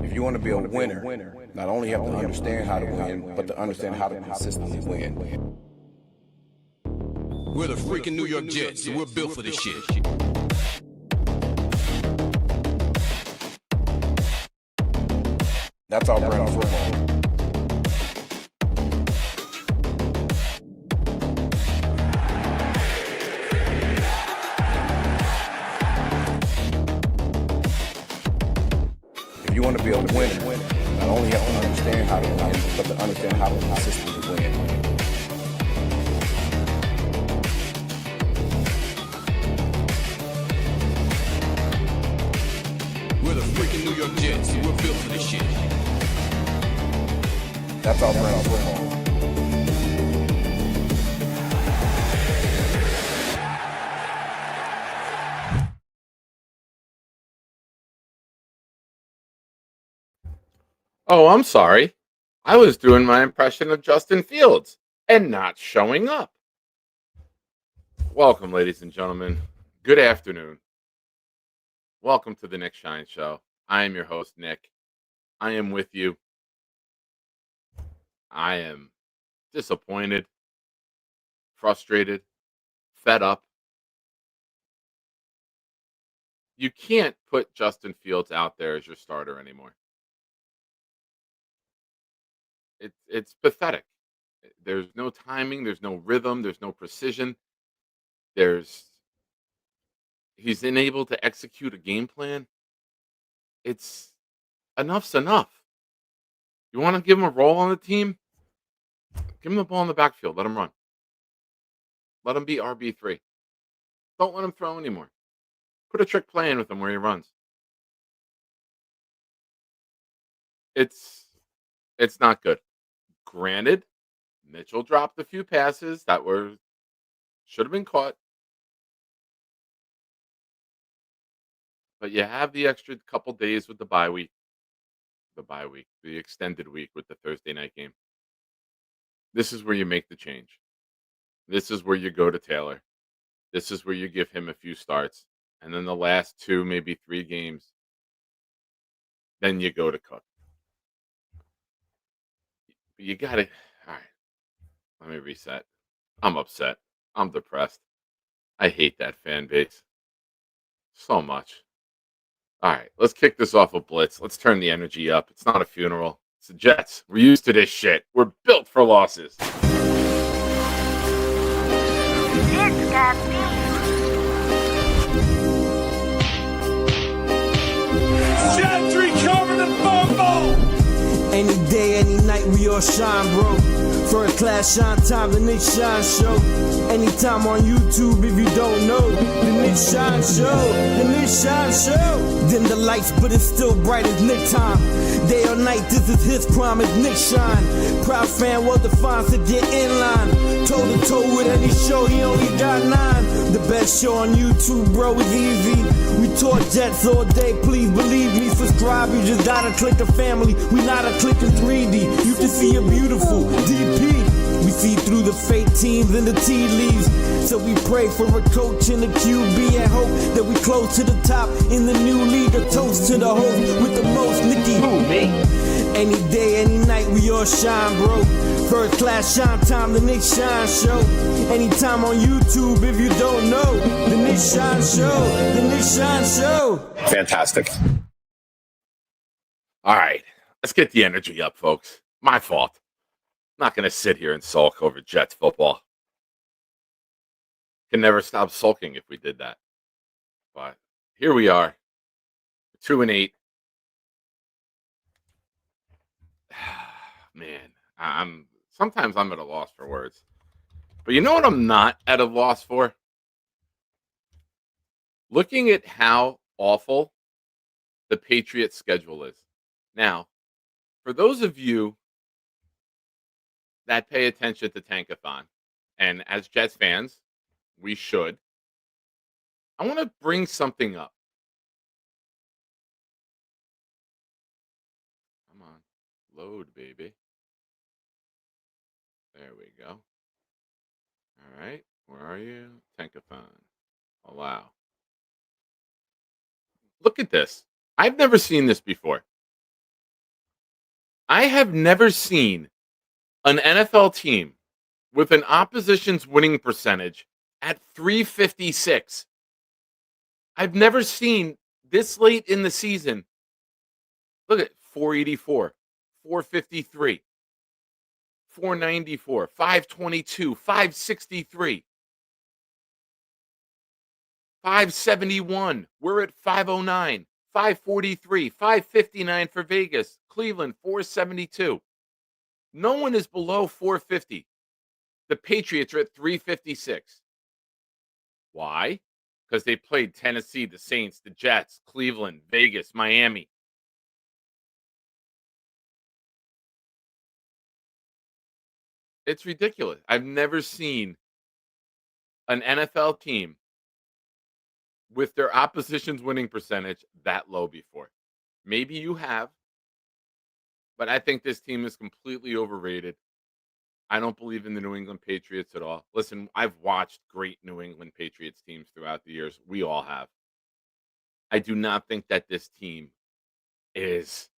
If you want to be a winner, not only have to understand how to win, but to understand how to consistently win. We're the freaking New York Jets, and we're built for this shit. That's our brand of football. If you want to be a winner, not only have to understand how to win, but to understand how to consistently win. We're the freaking New York Jets, and we're built for this shit. That's our brand of football. Oh, I'm sorry. I was doing my impression of Justin Fields and not showing up. Welcome, ladies and gentlemen. Good afternoon. Welcome to the Nick Shine Show. I am your host, Nick. I am with you. I am disappointed, frustrated, fed up. You can't put Justin Fields out there as your starter anymore. It's pathetic. There's no timing, there's no rhythm, there's no precision. There's He's unable to execute a game plan. It's Enough's enough. You want to give him a role on the team? Give him the ball in the backfield. Let him run. Let him be RB3. Don't let him throw anymore. Put a trick play in with him where he runs. It's it's not good. Granted, Mitchell dropped a few passes that should have been caught, but you have the extra couple days with the extended week with the Thursday night game. This is where you make the change. This is where you go to Taylor. This is where you give him a few starts. And then the last two, maybe three games, then you go to Cook. You got to, all right, let me reset. I'm upset. I'm depressed. I hate that fan base so much. All right, let's kick this off a blitz. Let's turn the energy up. It's not a funeral. It's the Jets. We're used to this shit. We're built for losses. It's got Gentry covered in football. Any day, any night, we all shine, bro. First class shine time, the Nick Shine Show. Anytime on YouTube, if you don't know, the Nick Shine Show, the Nick Shine Show. Dim the lights, but it's still bright as Nick time. Day or night, this is his promise, Nick Shine. Proud fan, well defined, so get in line. Toe to toe with any show, he only got 9. The best show on YouTube, bro, is easy. We talk Jets all day, please believe me. Subscribe, you just gotta click a family. We not a click in 3D. You can see a beautiful DP. We see through the fake teams and the tea leaves. So we pray for a coach and a QB and hope that we close to the top in the new league. A toast to the host with the most, Nicky. Who, me? Any day, any night, we all shine, bro. First class shine time, the Nick Shine Show. Anytime on YouTube, if you don't know, the Nick Shine Show, the Nick Shine Show. Fantastic. All right, let's get the energy up, folks. My fault. I'm not going to sit here and sulk over Jets football. Can never stop sulking if we did that. But here we are, 2-8. Man, sometimes I'm at a loss for words. But you know what I'm not at a loss for? Looking at how awful the Patriots schedule is. Now, for those of you that pay attention to Tankathon, and as Jets fans, we should, I want to bring something up. Come on. Load, baby. There we go. All right. Where are you? Tankathon. Allow. Look at this. I've never seen this before. I have never seen an NFL team with an opposition's winning percentage at 356. I've never seen this late in the season. Look at 484, 453, 494, 522, 563, 571. We're at 509, 543, 559 for Vegas. Cleveland, 472. No one is below 450. The Patriots are at 356. Why? Because they played Tennessee, the Saints, the Jets, Cleveland, Vegas, Miami. It's ridiculous. I've never seen an NFL team with their opposition's winning percentage that low before. Maybe you have, but I think this team is completely overrated. I don't believe in the New England Patriots at all. Listen, I've watched great New England Patriots teams throughout the years. We all have. I do not think that this team is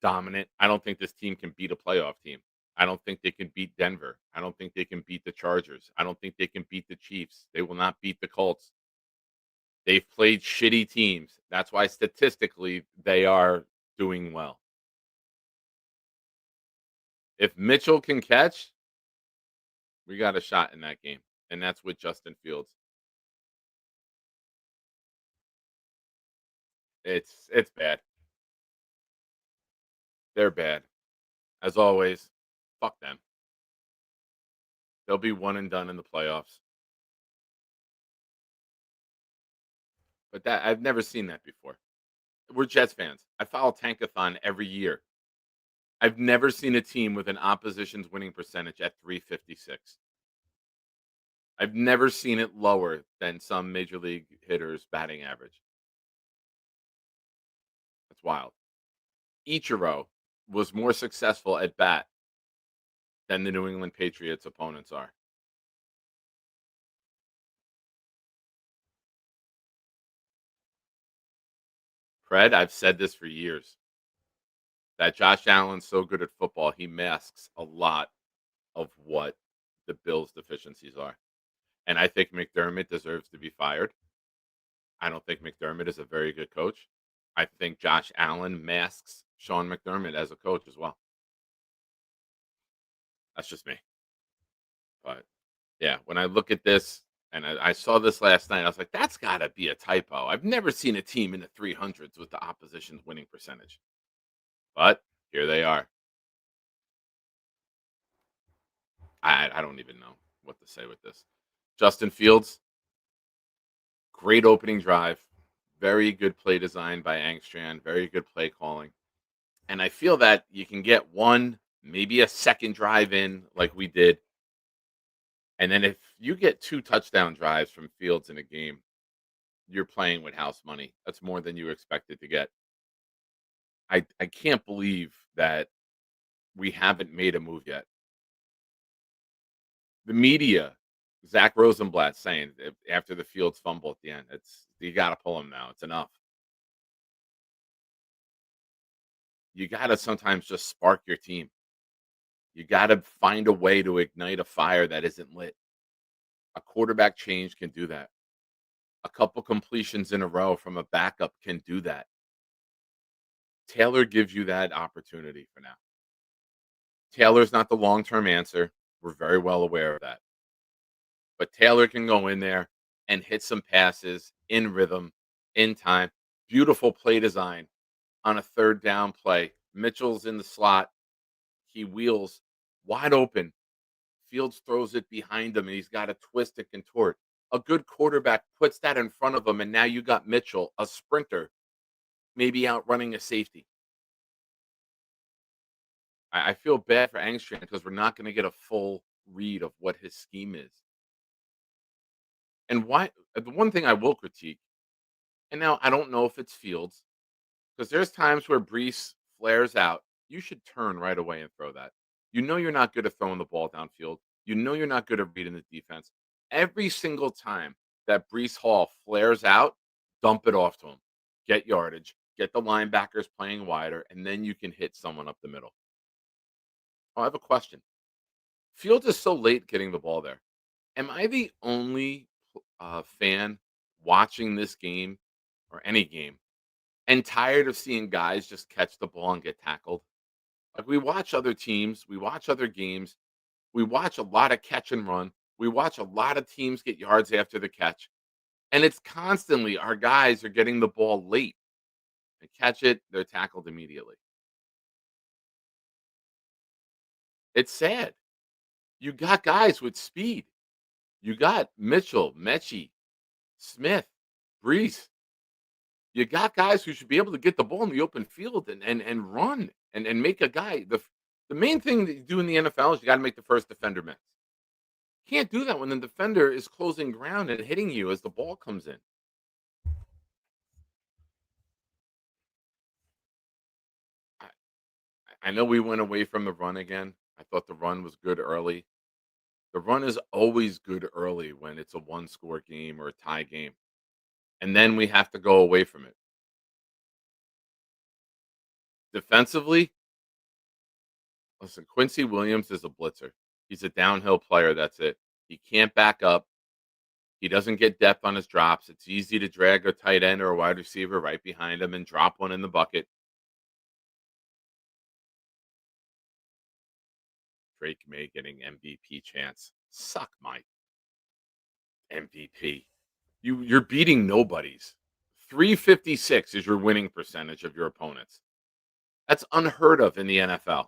dominant. I don't think this team can beat a playoff team. I don't think they can beat Denver. I don't think they can beat the Chargers. I don't think they can beat the Chiefs. They will not beat the Colts. They've played shitty teams. That's why statistically they are doing well. If Mitchell can catch, we got a shot in that game, and that's with Justin Fields. It's bad. They're bad. As always, fuck them. They'll be one and done in the playoffs. But that I've never seen that before. We're Jets fans. I follow Tankathon every year. I've never seen a team with an opposition's winning percentage at 356. I've never seen it lower than some major league hitters' batting average. That's wild. Ichiro was more successful at bat than the New England Patriots opponents are. Fred, I've said this for years. That Josh Allen's so good at football, he masks a lot of what the Bills' deficiencies are. And I think McDermott deserves to be fired. I don't think McDermott is a very good coach. I think Josh Allen masks Sean McDermott as a coach as well. That's just me. But yeah, when I look at this, and I saw this last night, I was like, that's got to be a typo. I've never seen a team in the 300s with the opposition's winning percentage. But here they are. I don't even know what to say with this. Justin Fields, great opening drive. Very good play design by Angstrom. Very good play calling. And I feel that you can get one, maybe a second drive in like we did. And then if you get 2 touchdown drives from Fields in a game, you're playing with house money. That's more than you expected to get. I can't believe that we haven't made a move yet. The media, Zach Rosenblatt saying after the Fields fumble at the end, you got to pull him now. It's enough. You got to sometimes just spark your team. You got to find a way to ignite a fire that isn't lit. A quarterback change can do that. A couple completions in a row from a backup can do that. Taylor gives you that opportunity for now. Taylor's not the long-term answer. We're very well aware of that. But Taylor can go in there and hit some passes in rhythm, in time. Beautiful play design on a third down play. Mitchell's in the slot. He wheels wide open. Fields throws it behind him, and he's got to twist and contort. A good quarterback puts that in front of him, and now you got Mitchell, a sprinter, maybe outrunning a safety. I feel bad for Angstrom because we're not going to get a full read of what his scheme is. And why? The one thing I will critique, and now I don't know if it's Fields, because there's times where Brees flares out. You should turn right away and throw that. You know you're not good at throwing the ball downfield. You know you're not good at reading the defense. Every single time that Brees Hall flares out, dump it off to him. Get yardage. Get the linebackers playing wider, and then you can hit someone up the middle. Oh, I have a question. Fields is so late getting the ball there. Am I the only fan watching this game or any game and tired of seeing guys just catch the ball and get tackled? Like we watch other teams, we watch other games, we watch a lot of catch and run, we watch a lot of teams get yards after the catch, and it's constantly our guys are getting the ball late. They catch it, they're tackled immediately. It's sad. You got guys with speed. You got Mitchell, Mechie, Smith, Brees. You got guys who should be able to get the ball in the open field and run and make a guy. The main thing that you do in the NFL is you got to make the first defender miss. Can't do that when the defender is closing ground and hitting you as the ball comes in. I, I know we went away from the run again. I thought the run was good early. The run is always good early when it's a one score game or a tie game. And then we have to go away from it. Defensively, listen, Quincy Williams is a blitzer. He's a downhill player. That's it. He can't back up. He doesn't get depth on his drops. It's easy to drag a tight end or a wide receiver right behind him and drop one in the bucket. Drake May getting MVP chance. Suck my MVP. You're beating nobodies. 356 is your winning percentage of your opponents. That's unheard of in the NFL.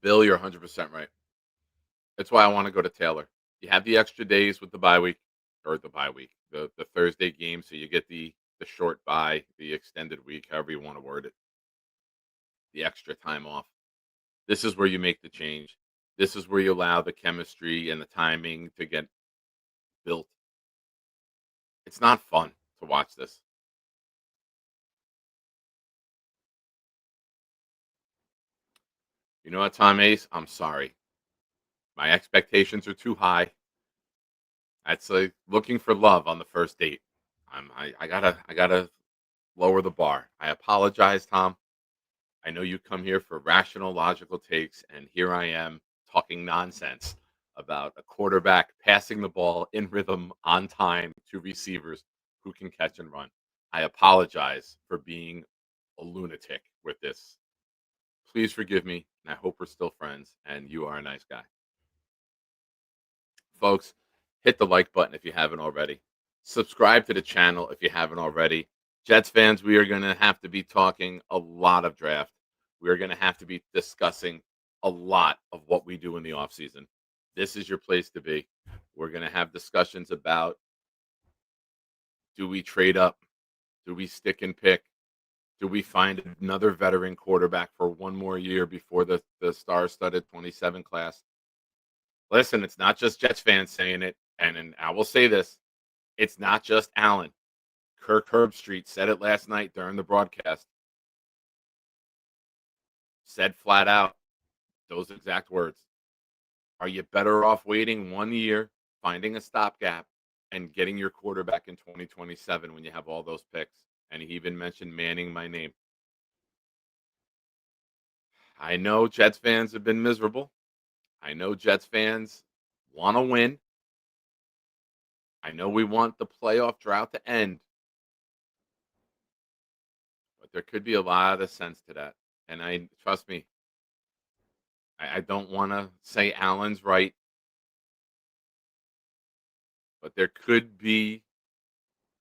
Bill, you're 100% right. That's why I want to go to Taylor. You have the extra days with the bye week, the Thursday game, so you get the short bye, the extended week, however you want to word it, the extra time off. This is where you make the change. This is where you allow the chemistry and the timing to get built. It's not fun to watch this. You know what, Tom Ace? I'm sorry. My expectations are too high. That's like looking for love on the first date. I gotta lower the bar. I apologize, Tom. I know you come here for rational, logical takes, and here I am talking nonsense about a quarterback passing the ball in rhythm on time to receivers who can catch and run. I apologize for being a lunatic with this. Please forgive me, and I hope we're still friends, and you are a nice guy. Folks, hit the like button if you haven't already. Subscribe to the channel if you haven't already. Jets fans, we are going to have to be talking a lot of draft. We are going to have to be discussing a lot of what we do in the offseason. This is your place to be. We're going to have discussions about, do we trade up? Do we stick and pick? Do we find another veteran quarterback for one more year before the star-studded 27 class? Listen, it's not just Jets fans saying it, and I will say this. It's not just Allen. Kirk Herbstreit said it last night during the broadcast. Said flat out those exact words. Are you better off waiting 1 year, finding a stopgap, and getting your quarterback in 2027 when you have all those picks? And he even mentioned Manning my name. I know Jets fans have been miserable. I know Jets fans want to win. I know we want the playoff drought to end. But there could be a lot of sense to that. And trust me, I don't want to say Allen's right. But there could be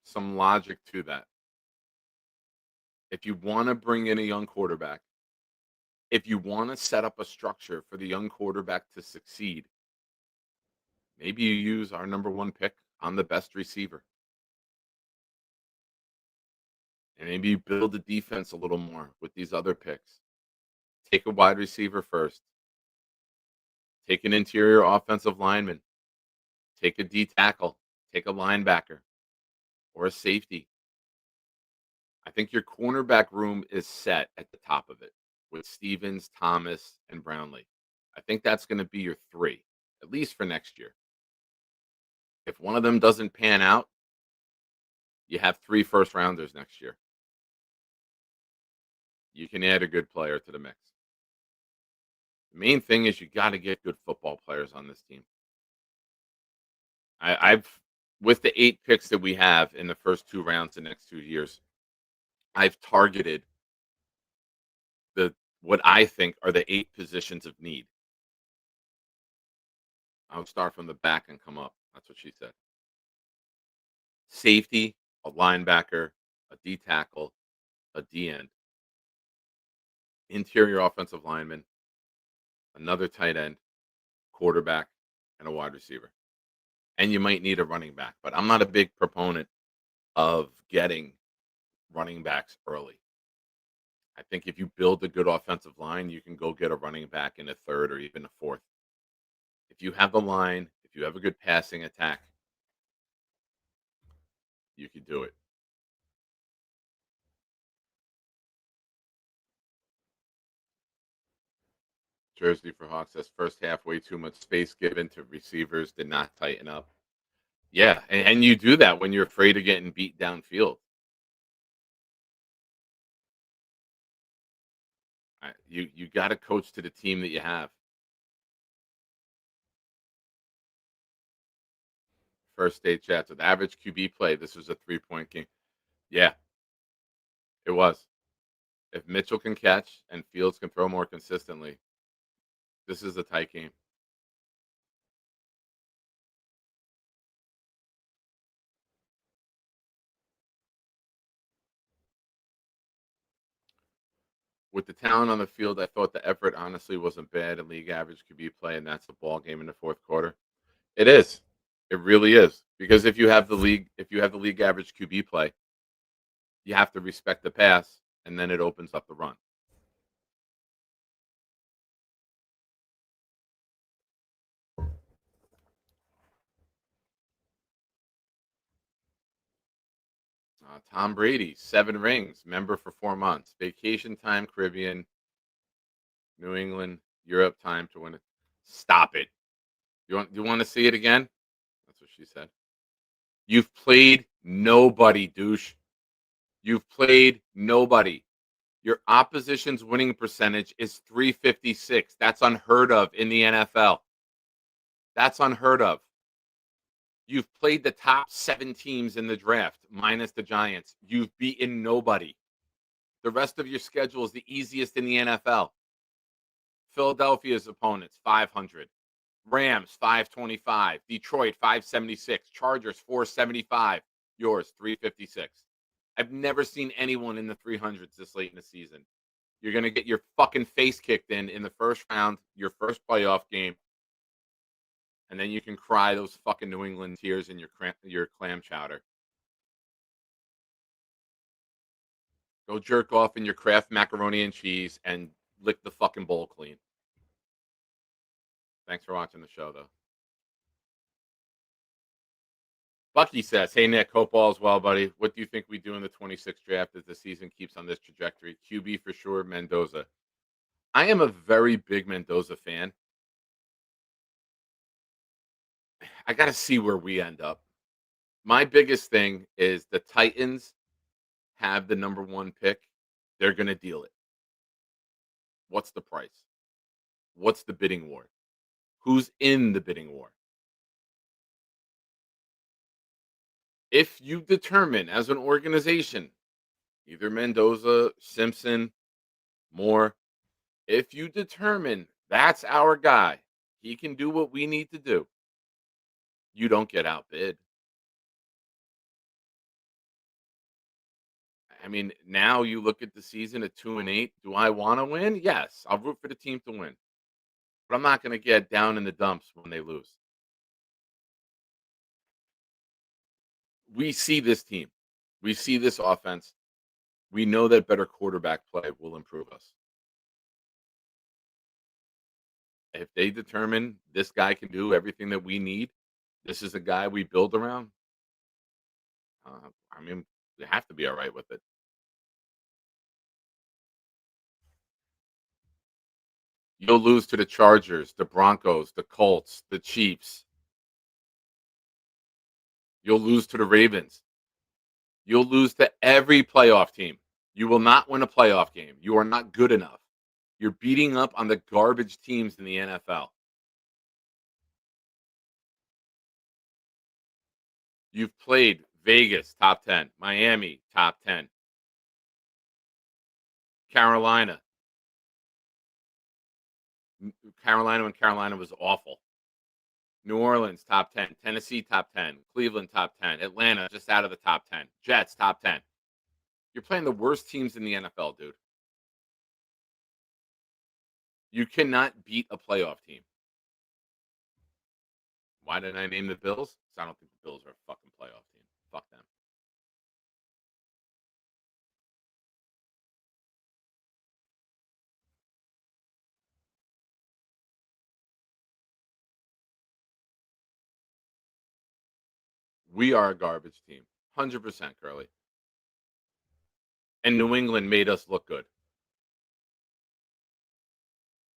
some logic to that. If you want to bring in a young quarterback, if you want to set up a structure for the young quarterback to succeed, maybe you use our number one pick on the best receiver. And maybe you build the defense a little more with these other picks. Take a wide receiver first. Take an interior offensive lineman. Take a D tackle. Take a linebacker or a safety. I think your cornerback room is set at the top of it with Stevens, Thomas, and Brownlee. I think that's going to be your three, at least for next year. If one of them doesn't pan out, You have 3 first rounders next year. You can add a good player to the mix. The main thing is you got to get good football players on this team. I've with the 8 picks that we have in the first 2 rounds the next 2 years, I've targeted what I think are the 8 positions of need. I'll start from the back and come up. That's what she said. Safety, a linebacker, a D tackle, a D end, interior offensive lineman, another tight end, quarterback, and a wide receiver. And you might need a running back, but I'm not a big proponent of getting running backs early. I think if you build a good offensive line, you can go get a running back in a 3rd or even a 4th. If you have the line, if you have a good passing attack, you can do it. Jersey for Hawks says first half way too much space given to receivers, did not tighten up. Yeah, and you do that when you're afraid of getting beat downfield. You got to coach to the team that you have. First state chats with average QB play. This was a 3-point game. Yeah, it was. If Mitchell can catch and Fields can throw more consistently, this is a tight game. With the talent on the field, I thought the effort honestly wasn't bad in league average QB play, and that's a ball game in the 4th quarter. It is. It really is. Because if you have the league average QB play, you have to respect the pass, and then it opens up the run. Tom Brady, 7 rings, member for 4 months, vacation time, Caribbean, New England, Europe time to win it. Stop it. Do you want to see it again? That's what she said. You've played nobody, douche. You've played nobody. Your opposition's winning percentage is .356. That's unheard of in the NFL. That's unheard of. You've played the top 7 teams in the draft, minus the Giants. You've beaten nobody. The rest of your schedule is the easiest in the NFL. Philadelphia's opponents, 500. Rams, 525. Detroit, 576. Chargers, 475. Yours, 356. I've never seen anyone in the 300s this late in the season. You're going to get your fucking face kicked in the first round, your first playoff game. And then you can cry those fucking New England tears in your clam chowder. Go jerk off in your Kraft macaroni and cheese and lick the fucking bowl clean. Thanks for watching the show, though. Bucky says, hey, Nick, hope all is well, buddy. What do you think we do in the 26th draft as the season keeps on this trajectory? QB for sure, Mendoza. I am a very big Mendoza fan. I got to see where we end up. My biggest thing is the Titans have the number 1 pick. They're going to deal it. What's the price? What's the bidding war? Who's in the bidding war? If you determine as an organization, either Mendoza, Simpson, Moore, if you determine that's our guy, he can do what we need to do, you don't get outbid. I mean, now you look at the season at 2-8. Do I want to win? Yes, I'll root for the team to win. But I'm not going to get down in the dumps when they lose. We see this team. We see this offense. We know that better quarterback play will improve us. If they determine this guy can do everything that we need, this is the guy we build around, I mean, we have to be all right with it. You'll lose to the Chargers, the Broncos, the Colts, the Chiefs. You'll lose to the Ravens. You'll lose to every playoff team. You will not win a playoff game. You are not good enough. You're beating up on the garbage teams in the NFL. You've played Vegas, top 10, Miami, top 10, Carolina. Carolina when Carolina was awful. New Orleans, top 10. Tennessee, top 10. Cleveland, top 10. Atlanta, just out of the top 10. Jets, top 10. You're playing the worst teams in the NFL, dude. You cannot beat a playoff team. Why did I name the Bills? Because I don't think the Bills are a fucking playoff team. Fuck them. We are a garbage team. 100%, Curly. And New England made us look good.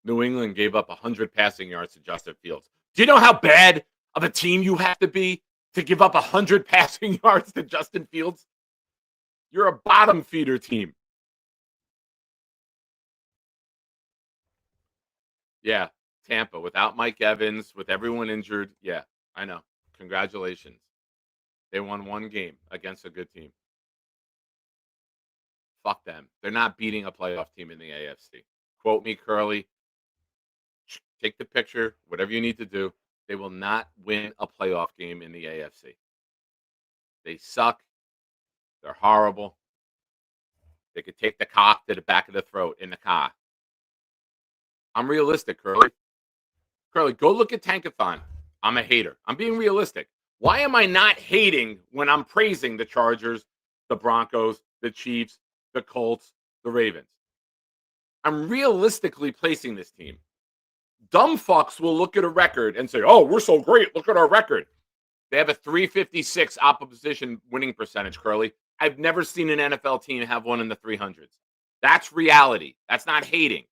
New England gave up 100 passing yards to Justin Fields. Do you know how bad of a team you have to be to give up 100 passing yards to Justin Fields? You're a bottom feeder team. Yeah, Tampa, without Mike Evans, with everyone injured. Yeah, I know. Congratulations. They won one game against a good team. Fuck them. They're not beating a playoff team in the AFC. Quote me, Curly. Take the picture, whatever you need to do. They will not win a playoff game in the AFC. They suck. They're horrible. They could take the cock to the back of the throat in the car. I'm realistic, Curly. Curly, go look at Tankathon. I'm a hater. I'm being realistic. Why am I not hating when I'm praising the Chargers, the Broncos, the Chiefs, the Colts, the Ravens? I'm realistically placing this team. Dumb fucks will look at a record and say, oh, we're so great. Look at our record. They have a 356 opposition winning percentage, Curly. I've never seen an NFL team have one in the 300s. That's reality. That's not hating.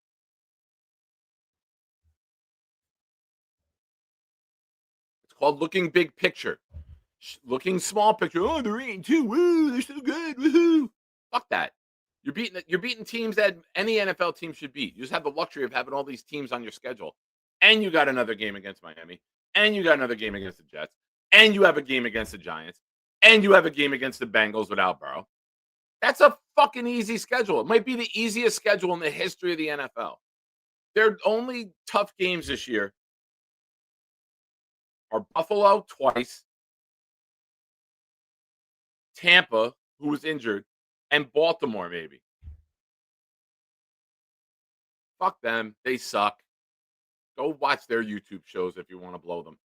It's called looking big picture. Looking small picture. Oh, they're 8-2. Woo, they're so good. Woohoo. Fuck that. You're beating teams that any NFL team should beat. You just have the luxury of having all these teams on your schedule. And you got another game against Miami. And you got another game against the Jets. And you have a game against the Giants. And you have a game against the Bengals without Burrow. That's a fucking easy schedule. It might be the easiest schedule in the history of the NFL. Their only tough games this year are Buffalo twice, Tampa, who was injured, and Baltimore, maybe. Fuck them. They suck. Go watch their YouTube shows if you want to blow them.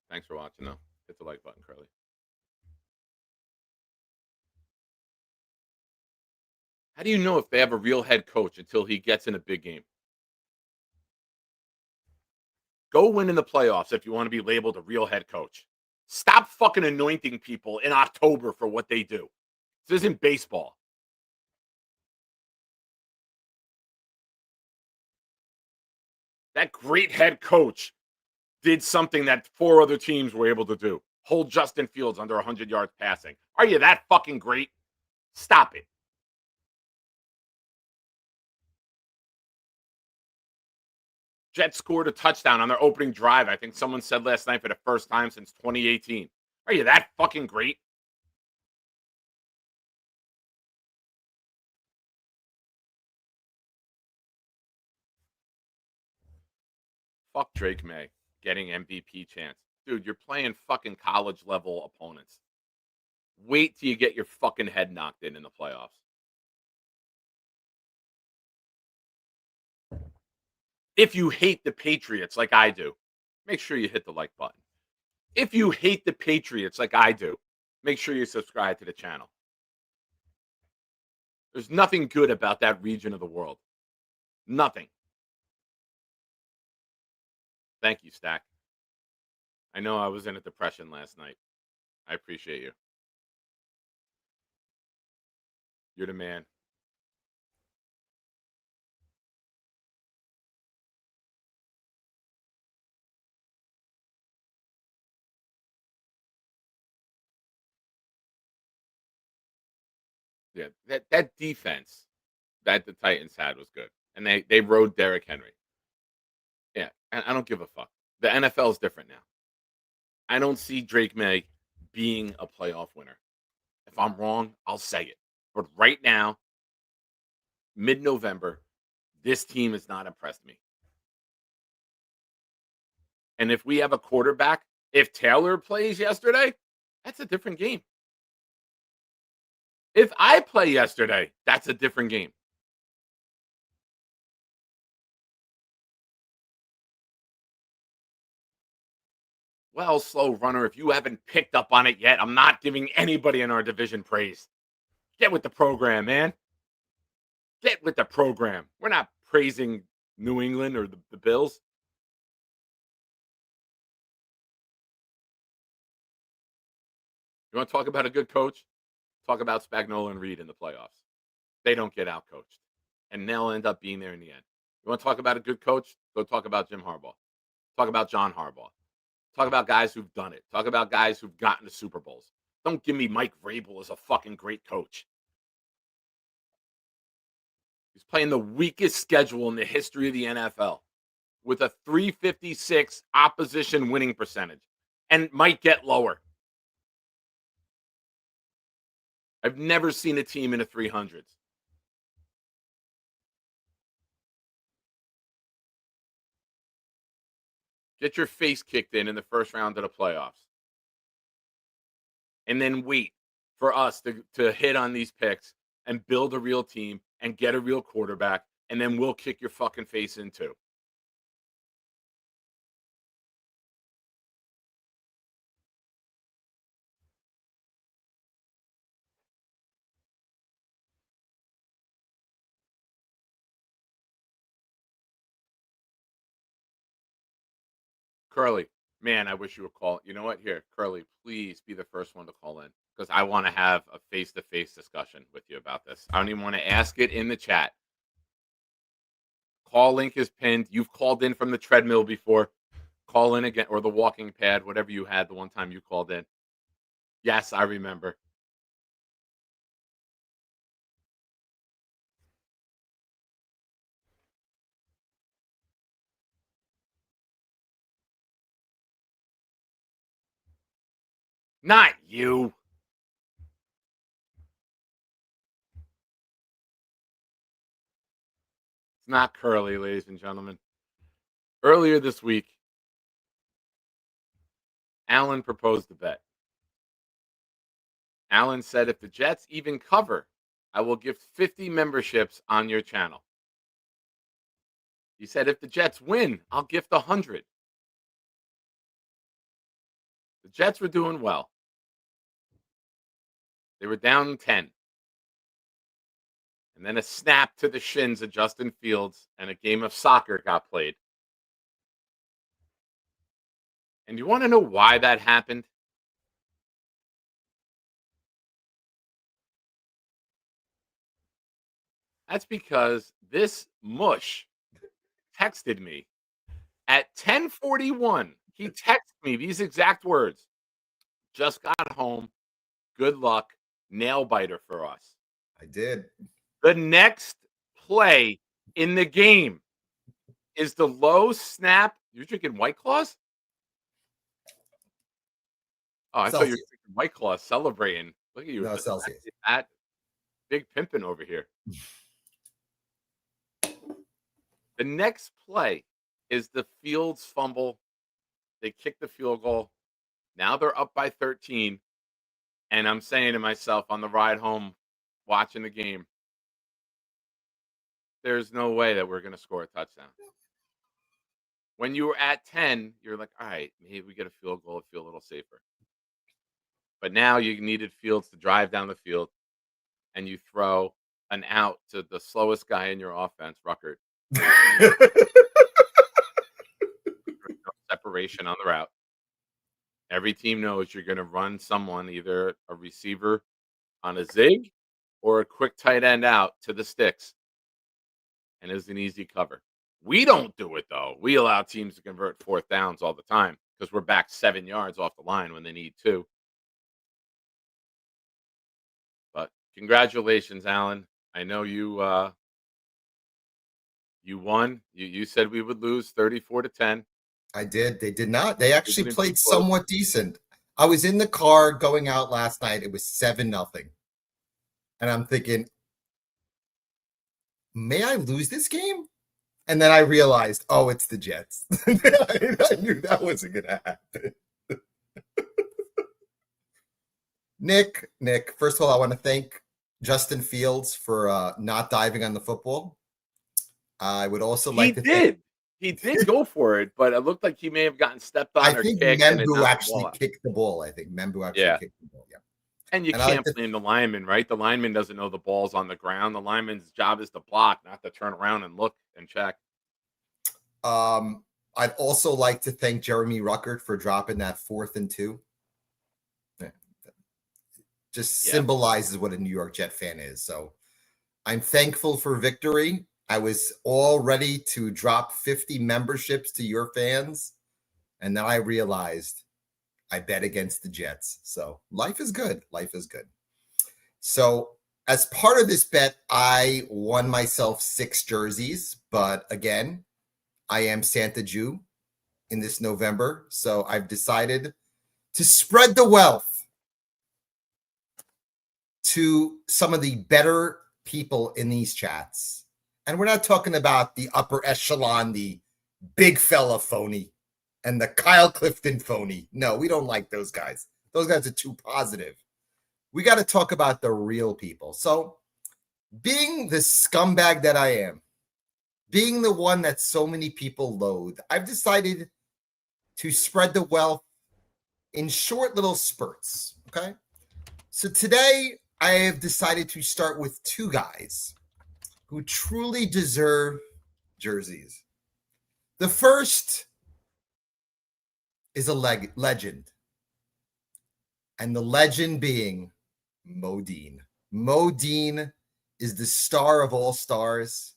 Thanks for watching, though. Hit the like button, Curly. How do you know if they have a real head coach until he gets in a big game? Go win in the playoffs if you want to be labeled a real head coach. Stop fucking anointing people in October for what they do. This isn't baseball. That great head coach did something that 4 other teams were able to do. Hold Justin Fields under 100 yards passing. Are you that fucking great? Stop it. Jets scored a touchdown on their opening drive. I think someone said last night for the first time since 2018. Are you that fucking great? Fuck Drake May getting MVP chance. Dude, you're playing fucking college level opponents. Wait till you get your fucking head knocked in the playoffs. If you hate the Patriots like I do, make sure you hit the like button. If you hate the Patriots like I do, make sure you subscribe to the channel. There's nothing good about that region of the world. Nothing. Thank you, Stack. I know I was in a depression last night. I appreciate you. You're the man. Yeah, that defense that the Titans had was good, and they rode Derrick Henry. Yeah, and I don't give a fuck. The NFL is different now. I don't see Drake May being a playoff winner. If I'm wrong, I'll say it. But right now, mid-November, this team has not impressed me. And if we have a quarterback, if Taylor plays yesterday, that's a different game. If I play yesterday, that's a different game. Well, slow runner, if you haven't picked up on it yet, I'm not giving anybody in our division praise. Get with the program, man. Get with the program. We're not praising New England or the Bills. You want to talk about a good coach? Talk about Spagnuolo and Reed in the playoffs. They don't get outcoached, and they'll end up being there in the end. You want to talk about a good coach? Go talk about Jim Harbaugh. Talk about John Harbaugh. Talk about guys who've done it. Talk about guys who've gotten to Super Bowls. Don't give me Mike Vrabel as a fucking great coach. He's playing the weakest schedule in the history of the NFL with a 356 opposition winning percentage and might get lower. I've never seen a team in the 300s. Get your face kicked in the first round of the playoffs. And then wait for us to hit on these picks and build a real team and get a real quarterback, and then we'll kick your fucking face in too. Curly, man, I wish you would call. You know what? Here, Curly, please be the first one to call in because I want to have a face-to-face discussion with you about this. I don't even want to ask it in the chat. Call link is pinned. You've called in from the treadmill before. Call in again, or the walking pad, whatever you had the one time you called in. Yes, I remember. Not you. It's not Curly, ladies and gentlemen. Earlier this week, Alan proposed a bet. Alan said, if the Jets even cover, I will gift 50 memberships on your channel. He said, if the Jets win, I'll gift 100. The Jets were doing well. They were down 10. And then a snap to the shins of Justin Fields and a game of soccer got played. And you want to know why that happened? That's because this mush texted me at 10:41. He texted me these exact words. Just got home. Good luck. Nail biter for us. I did. The next play in the game is the low snap. You're drinking White Claws? Oh, I thought you were Celsius. drinking White Claws celebrating. Look at you. No, Celsius. That big pimping over here. The next play is the Fields fumble. They kick the field goal. Now they're up by 13. And I'm saying to myself on the ride home, watching the game, there's no way that we're going to score a touchdown. When you were at 10, you're like, all right, maybe we get a field goal, feel a little safer. But now you needed Fields to drive down the field, and you throw an out to the slowest guy in your offense, Ruckert. Separation on the route. Every team knows you're going to run someone, either a receiver on a zig or a quick tight end out to the sticks. And it's an easy cover. We don't do it, though. We allow teams to convert fourth downs all the time because we're back 7 yards off the line when they need 2. But Congratulations, Alan. I know you you won. You said we would lose 34-10. I did. They did not. They actually Didn't played even close. somewhat decent. I was in the car going out last night. It was 7-0. And I'm thinking, may I lose this game? And then I realized, oh, it's the Jets. I knew that wasn't going to happen. Nick, first of all, I want to thank Justin Fields for not diving on the football. I would also like to thank. He did go for it, but it looked like he may have gotten stepped on. I think Membu actually kicked the ball. I think Membu actually kicked the ball. Yeah. And you can't blame the lineman, right? The lineman doesn't know the ball's on the ground. The lineman's job is to block, not to turn around and look and check. I'd also like to thank Jeremy Ruckert for dropping that 4th and 2. Just symbolizes what a New York Jet fan is. So I'm thankful for victory. I was all ready to drop 50 memberships to your fans. And then I realized I bet against the Jets. So life is good. Life is good. So as part of this bet, I won myself 6 jerseys. But again, I am Santa Jew in this November. So I've decided to spread the wealth to some of the better people in these chats. And we're not talking about the upper echelon, the big fella phony and the Kyle Clifton phony. No, we don't like those guys. Those guys are too positive. We got to talk about the real people. So being the scumbag that I am, being the one that so many people loathe, I've decided to spread the wealth in short little spurts. Okay. So today I have decided to start with 2 guys who truly deserve jerseys. The first is a legend. And the legend being Mo Dean. Mo Dean is the star of all stars.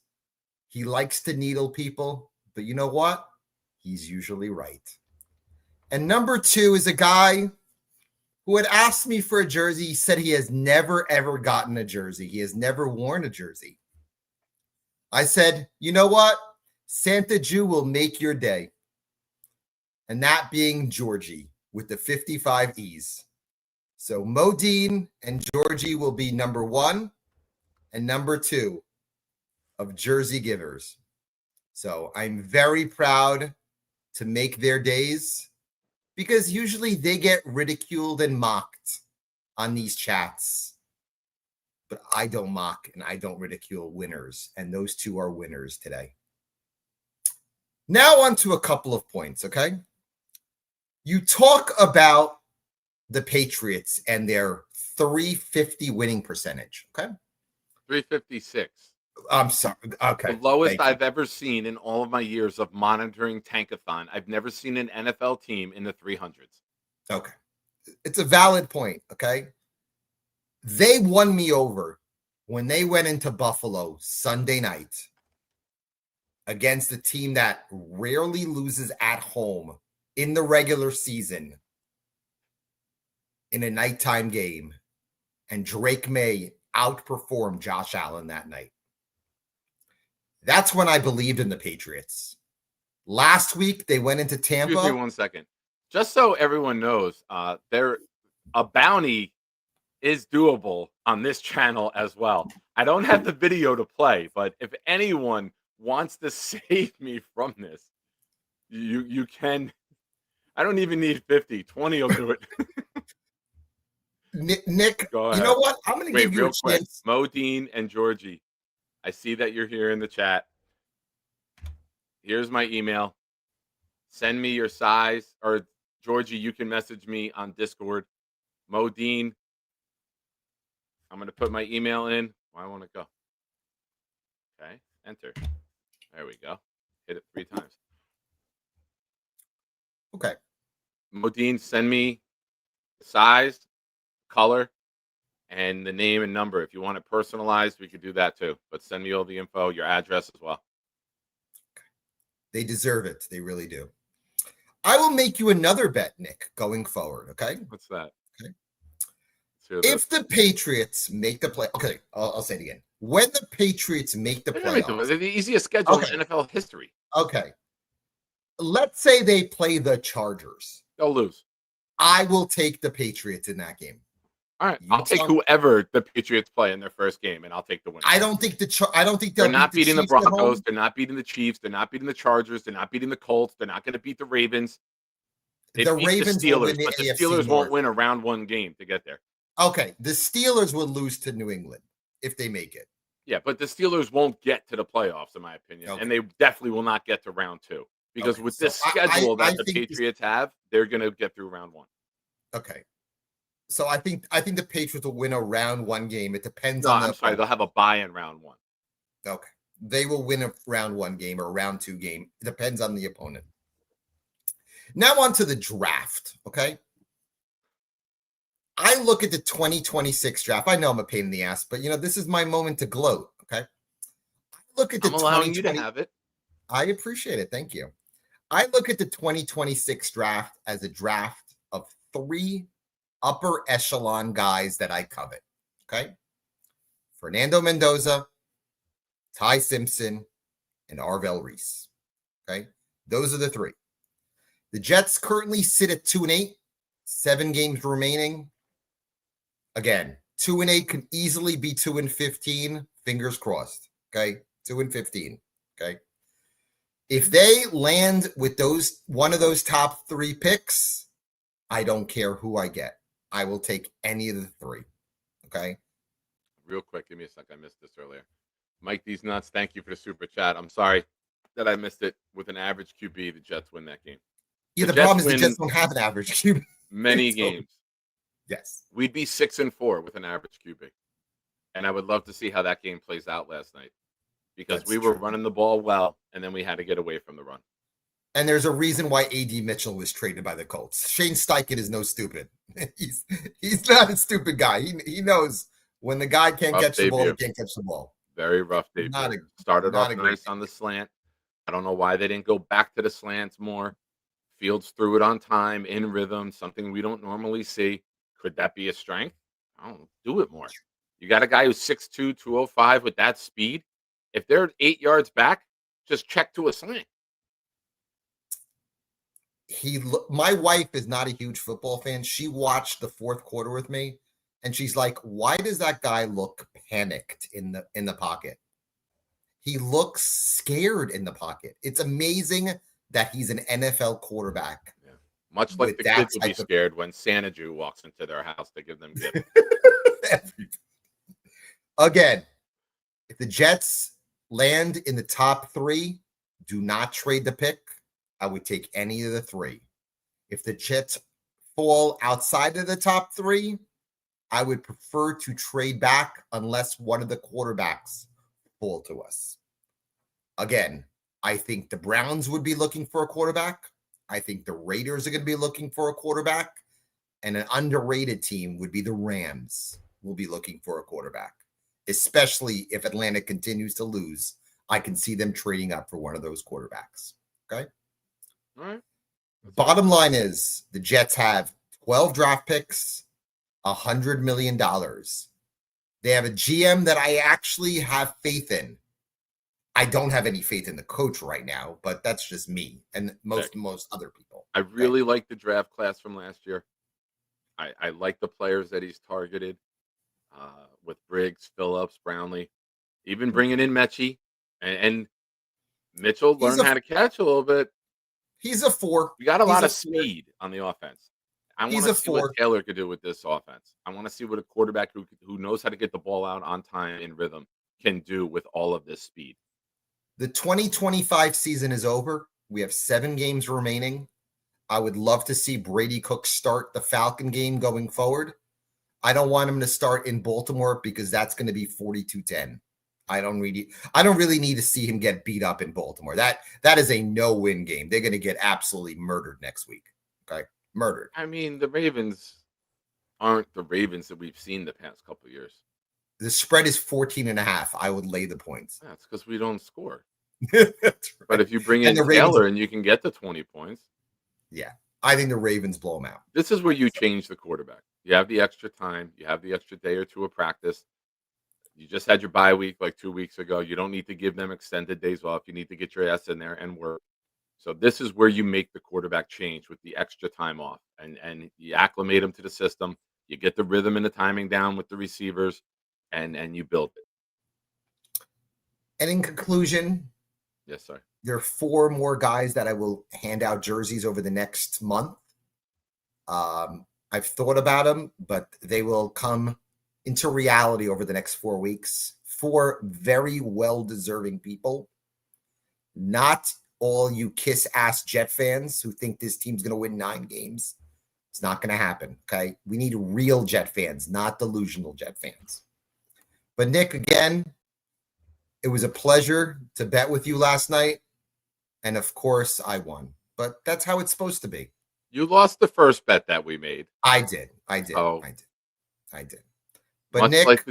He likes to needle people, but you know what? He's usually right. And number 2 is a guy who had asked me for a jersey. He said he has never, ever gotten a jersey. He has never worn a jersey. I said, you know what? Santa Jew will make your day. And that being Georgie with the 55 E's. So Modine and Georgie will be number 1 and number 2 of jersey givers. So I'm very proud to make their days because usually they get ridiculed and mocked on these chats. But I don't mock and I don't ridicule winners. And those 2 are winners today. Now on to a couple of points, okay? You talk about the Patriots and their 350 winning percentage, okay? 356. I'm sorry. Okay. The lowest I've ever seen in all of my years of monitoring Tankathon. I've never seen an NFL team in the 300s. Okay. It's a valid point, okay? They won me over when they went into Buffalo Sunday night against a team that rarely loses at home in the regular season in a nighttime game. And Drake May outperformed Josh Allen that night. That's when I believed in the Patriots. Last week, they went into Tampa. Excuse me 1 second. Just so everyone knows, there a bounty is doable on this channel as well. I don't have the video to play, but if anyone wants to save me from this, you can. I don't even need 50. 20 will do it. Nick, you know what? I'm going to give you a chance. Modine and Georgie, I see that you're here in the chat. Here's my email. Send me your size, or Georgie, you can message me on Discord. Modine, I'm going to put my email in. I want to go. Okay, enter. There we go. Hit it 3 times. Okay. Modine, send me the size, color, and the name and number. If you want it personalized, we could do that too. But send me all the info, your address as well. They deserve it. They really do. I will make you another bet, Nick, going forward. Okay. What's that? Okay. to If the Patriots make the play, okay, I'll say it again. When the Patriots make the they're gonna make playoffs, the easiest schedule Okay. in NFL history. okay, let's say they play the Chargers. They'll lose. I will take the Patriots in that game. All right, You I'll take tell- whoever the Patriots play in their first game, and I'll take the win. I don't think They're they'll not beat beating the Chiefs at home. Broncos. They're not beating the Chiefs. They're not beating the Chargers. They're not beating the Colts. They're not going to beat the Ravens. They The beat Ravens the will Steelers, win the but the AFC Steelers North. won't win a round one game to get there. Okay, the Steelers will lose to New England if they make it. Yeah, but the Steelers won't get to the playoffs, in my opinion, Okay. and they definitely will not get to round two because Okay, with so this I schedule that the think this- Patriots have, they're going to get through round one. Okay. So I think the Patriots will win a round one game. It depends No, on I'm sorry, they'll have a bye in round one. Okay. They will win a round one game or a round two game. It depends on the opponent. Now on to the draft. Okay. I look at the 2026 draft. I know I'm a pain in the ass, but this is my moment to gloat. Okay. I look at the I'm allowing you to 2020 have it. I appreciate it. Thank you. I look at the 2026 draft as a draft of 3 upper echelon guys that I covet. Okay. Fernando Mendoza, Ty Simpson, and Arvell Reese. Okay. Those are the 3. The Jets currently sit at 2-8, 7 games remaining. Again, 2-8 can easily be 2-15. Fingers crossed. Okay. 2-15. Okay. If they land with one of those top 3 picks, I don't care who I get. I will take any of the 3. Okay. Real quick, give me a sec. I missed this earlier. Mike These Nuts, thank you for the super chat. I'm sorry that I missed it. With an average QB, the Jets win that game. Yeah, the Jets problem is the win Jets don't have an average QB. Many So- games. Yes. We'd be 6-4 with an average QB. And I would love to see how that game plays out last night because That's we were true. running the ball well, and then we had to get away from the run. And there's a reason why A.D. Mitchell was traded by the Colts. Shane Steichen is no stupid. He's not a stupid guy. He knows when the guy can't Rough catch the ball, he debut. can't catch the ball. Very rough debut. Not a- Started not off a great nice on the slant. I don't know why they didn't go back to the slants more. Fields threw it on time, in rhythm, something we don't normally see. Could that be a strength? I don't know. Do it more. You got a guy who's 6'2", 205 with that speed. If they're 8 yards back, just check to a slant. My wife is not a huge football fan. She watched the 4th quarter with me, and she's like, "Why does that guy look panicked in the pocket? He looks scared in the pocket. It's amazing that he's an NFL quarterback." Much like With the that kids will be type of- scared when Santa Jew walks into their house to give them gifts. Again, if the Jets land in the top 3, do not trade the pick. I would take any of the 3. If the Jets fall outside of the top 3, I would prefer to trade back unless one of the quarterbacks fall to us. Again, I think the Browns would be looking for a quarterback. I think the Raiders are going to be looking for a quarterback. And an underrated team would be the Rams. Will be looking for a quarterback, especially if Atlanta continues to lose. I can see them trading up for one of those quarterbacks. Okay. All right. Bottom line is the Jets have 12 draft picks, $100 million. They have a GM that I actually have faith in. I don't have any faith in the coach right now, but that's just me and most other people. I really like the draft class from last year. I like the players that he's targeted with Briggs, Phillips, Brownlee, even bringing in Mechie and Mitchell He's learned how to catch a little bit. He's a 4. We got a He's lot a of 4. speed on the offense. I He's want to a see 4. what Taylor could do with this offense. I want to see what a quarterback who knows how to get the ball out on time in rhythm can do with all of this speed. The 2025 season is over. We have 7 games remaining. I would love to see Brady Cook start the Falcon game going forward. I don't want him to start in Baltimore because that's going to be 42-10. I don't really need to see him get beat up in Baltimore. That is a no-win game. They're going to get absolutely murdered next week. Okay? Murdered. I mean, the Ravens aren't the Ravens that we've seen the past couple of years. The spread is 14.5. I would lay the points. That's because we don't score. That's right. But if you bring And in the Ravens- Taylor and you can get to 20 points, Yeah. I think the Ravens blow them out. this is where you change the quarterback. You have the extra time. You have the extra day or two of practice. You just had your bye week like 2 weeks ago. You don't need to give them extended days off. You need to get your ass in there and work. So this is where you make the quarterback change with the extra time off, and you acclimate them to the system. You get the rhythm and the timing down with the receivers, and you build it. And in conclusion, Yes, sir. there are 4 more guys that I will hand out jerseys over the next month. I've thought about them, but they will come into reality over the next 4 weeks. 4 very well-deserving people. Not all you kiss-ass Jet fans who think this team's going to win 9 games. It's not going to happen, okay? We need real Jet fans, not delusional Jet fans. But, Nick, again, it was a pleasure to bet with you last night. And, of course, I won. But that's how it's supposed to be. You lost the first bet that we made. I did. Oh. I did. But, Much Nick, like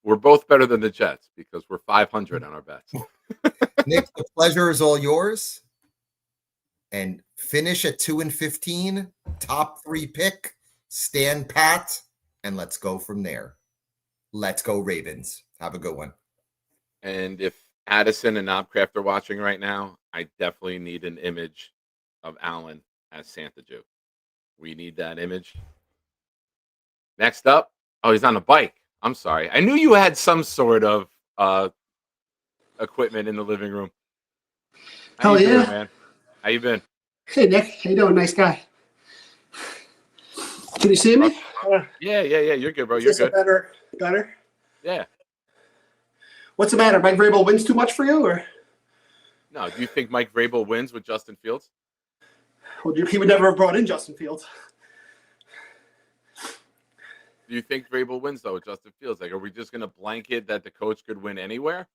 we're both better than the Jets because we're 500 on our bets. Nick, the pleasure is all yours. And finish at 2-15, top 3 pick, stand pat, and let's go from there. Let's go Ravens. Have a good one. And if Addison and Knobcraft are watching right now, I definitely need an image of Allen as Santa Jew. We need that image. Next up, oh, he's on a bike. I'm sorry. I knew you had some sort of equipment in the living room. How Hell you doing, yeah. man? How you been? Hey, Nick. How you doing? Nice guy. Can you see me? Yeah. You're good, bro. Is You're this a good. better? Yeah. What's the matter? Mike Vrabel wins too much for you, or No, do you think Mike Vrabel wins with Justin Fields? well, he would never have brought in Justin Fields? Do you think Vrabel wins though with Justin Fields? Like, are we just gonna blanket that the coach could win anywhere?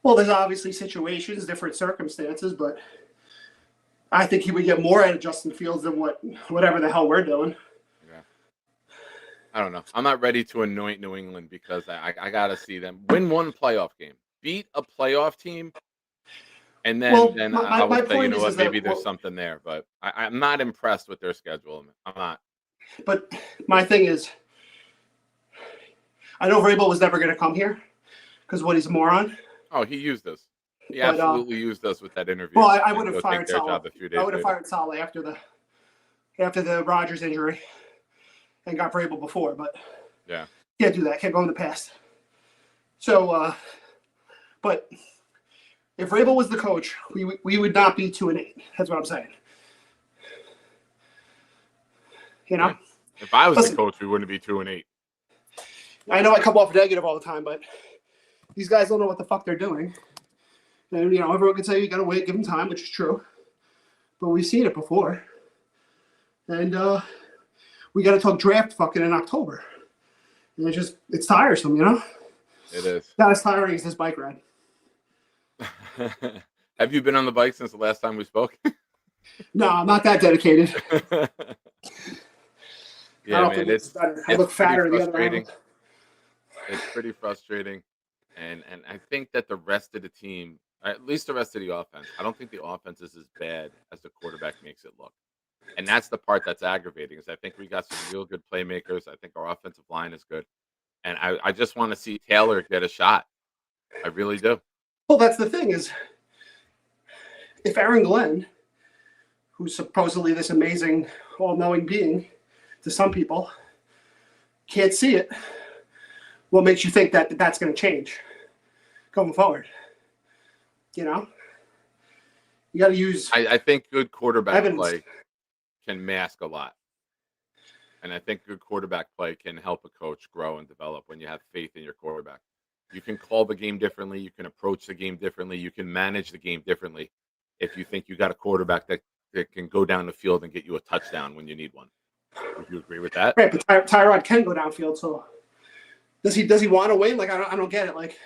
Well, there's obviously situations, different circumstances, but I think he would get more out of Justin Fields than whatever the hell we're doing. Yeah. I don't know. I'm not ready to anoint New England because I gotta see them win one playoff game, beat a playoff team, and then Well, I my would say, you point know is what, that, maybe there's well, something there. But I'm not impressed with their schedule. I'm not. But my thing is, I know Vrabel was never going to come here because what, he's a moron. Oh, he used us. He But, absolutely used us with that interview. Well, I And would have go fired take their Saleh. job a few days I would have later. fired Saleh after the Rodgers injury and got Vrabel before, but Yeah. can't do that. Can't go in the past. So, but if Vrabel was the coach, we would not be 2-8. That's what I'm saying. You know, If I was Listen. the coach, we wouldn't be 2-8. I know I come off negative all the time, but these guys don't know what the fuck they're doing. And, you know, everyone can say you got to wait, give them time, which is true. But we've seen it before. And we got to talk draft fucking in October. And it's tiresome, you know? It is. Not as tiring as this bike ride. Have you been on the bike since the last time we spoke? No, I'm not that dedicated. I Yeah, don't man, think it's better. I it's look fatter pretty the other frustrating. way. It's pretty frustrating, and I think that the rest of the team, at least the rest of the offense, I don't think the offense is as bad as the quarterback makes it look, and that's the part that's aggravating. Is I think we got some real good playmakers. I think our offensive line is good, and I just want to see Taylor get a shot. I really do. Well, that's the thing is, if Aaron Glenn, who's supposedly this amazing, all-knowing being to some people, can't see it, what makes you think that that's going to change going forward? You know? You got to use... I think good quarterback Evans. play can mask a lot. And I think good quarterback play can help a coach grow and develop when you have faith in your quarterback. You can call the game differently. You can approach the game differently. You can manage the game differently if you think you got a quarterback that can go down the field and get you a touchdown when you need one. Would you agree with that? Right, but Tyrod can go downfield, so... Does he want to win? Like, I don't get it. Like,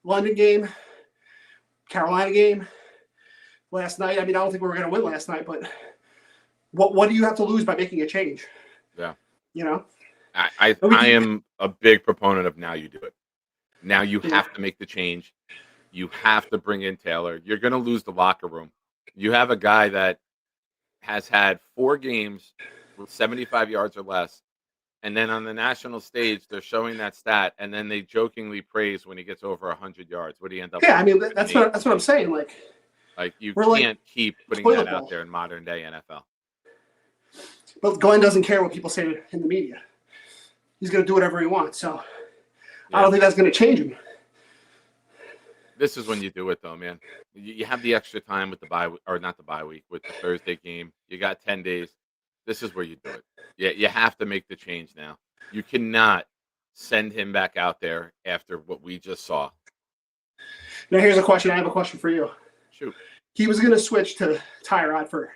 London game, Carolina game, last night. I mean, I don't think we were going to win last night, but what do you have to lose by making a change? Yeah. You know? I am a big proponent of now you do it. Now you have to make the change. You have to bring in Taylor. You're going to lose the locker room. You have a guy that has had 4 games with 75 yards or less. And then on the national stage, they're showing that stat, and then they jokingly praise when he gets over 100 yards. What do you end up? Yeah, I mean with? that's what I'm saying. Like you we're like can't keep putting toilet that out bowl. there in modern day NFL. But Glenn doesn't care what people say in the media. He's going to do whatever he wants. So I don't think that's going to change him. This is when you do it, though, man. You have the extra time with the bye, or not the bye week, with the Thursday game. You got 10 days. This is where you do it. Yeah, you have to make the change now. You cannot send him back out there after what we just saw. Now, here's a question. I have a question for you. Shoot. He was going to switch to Tyrod for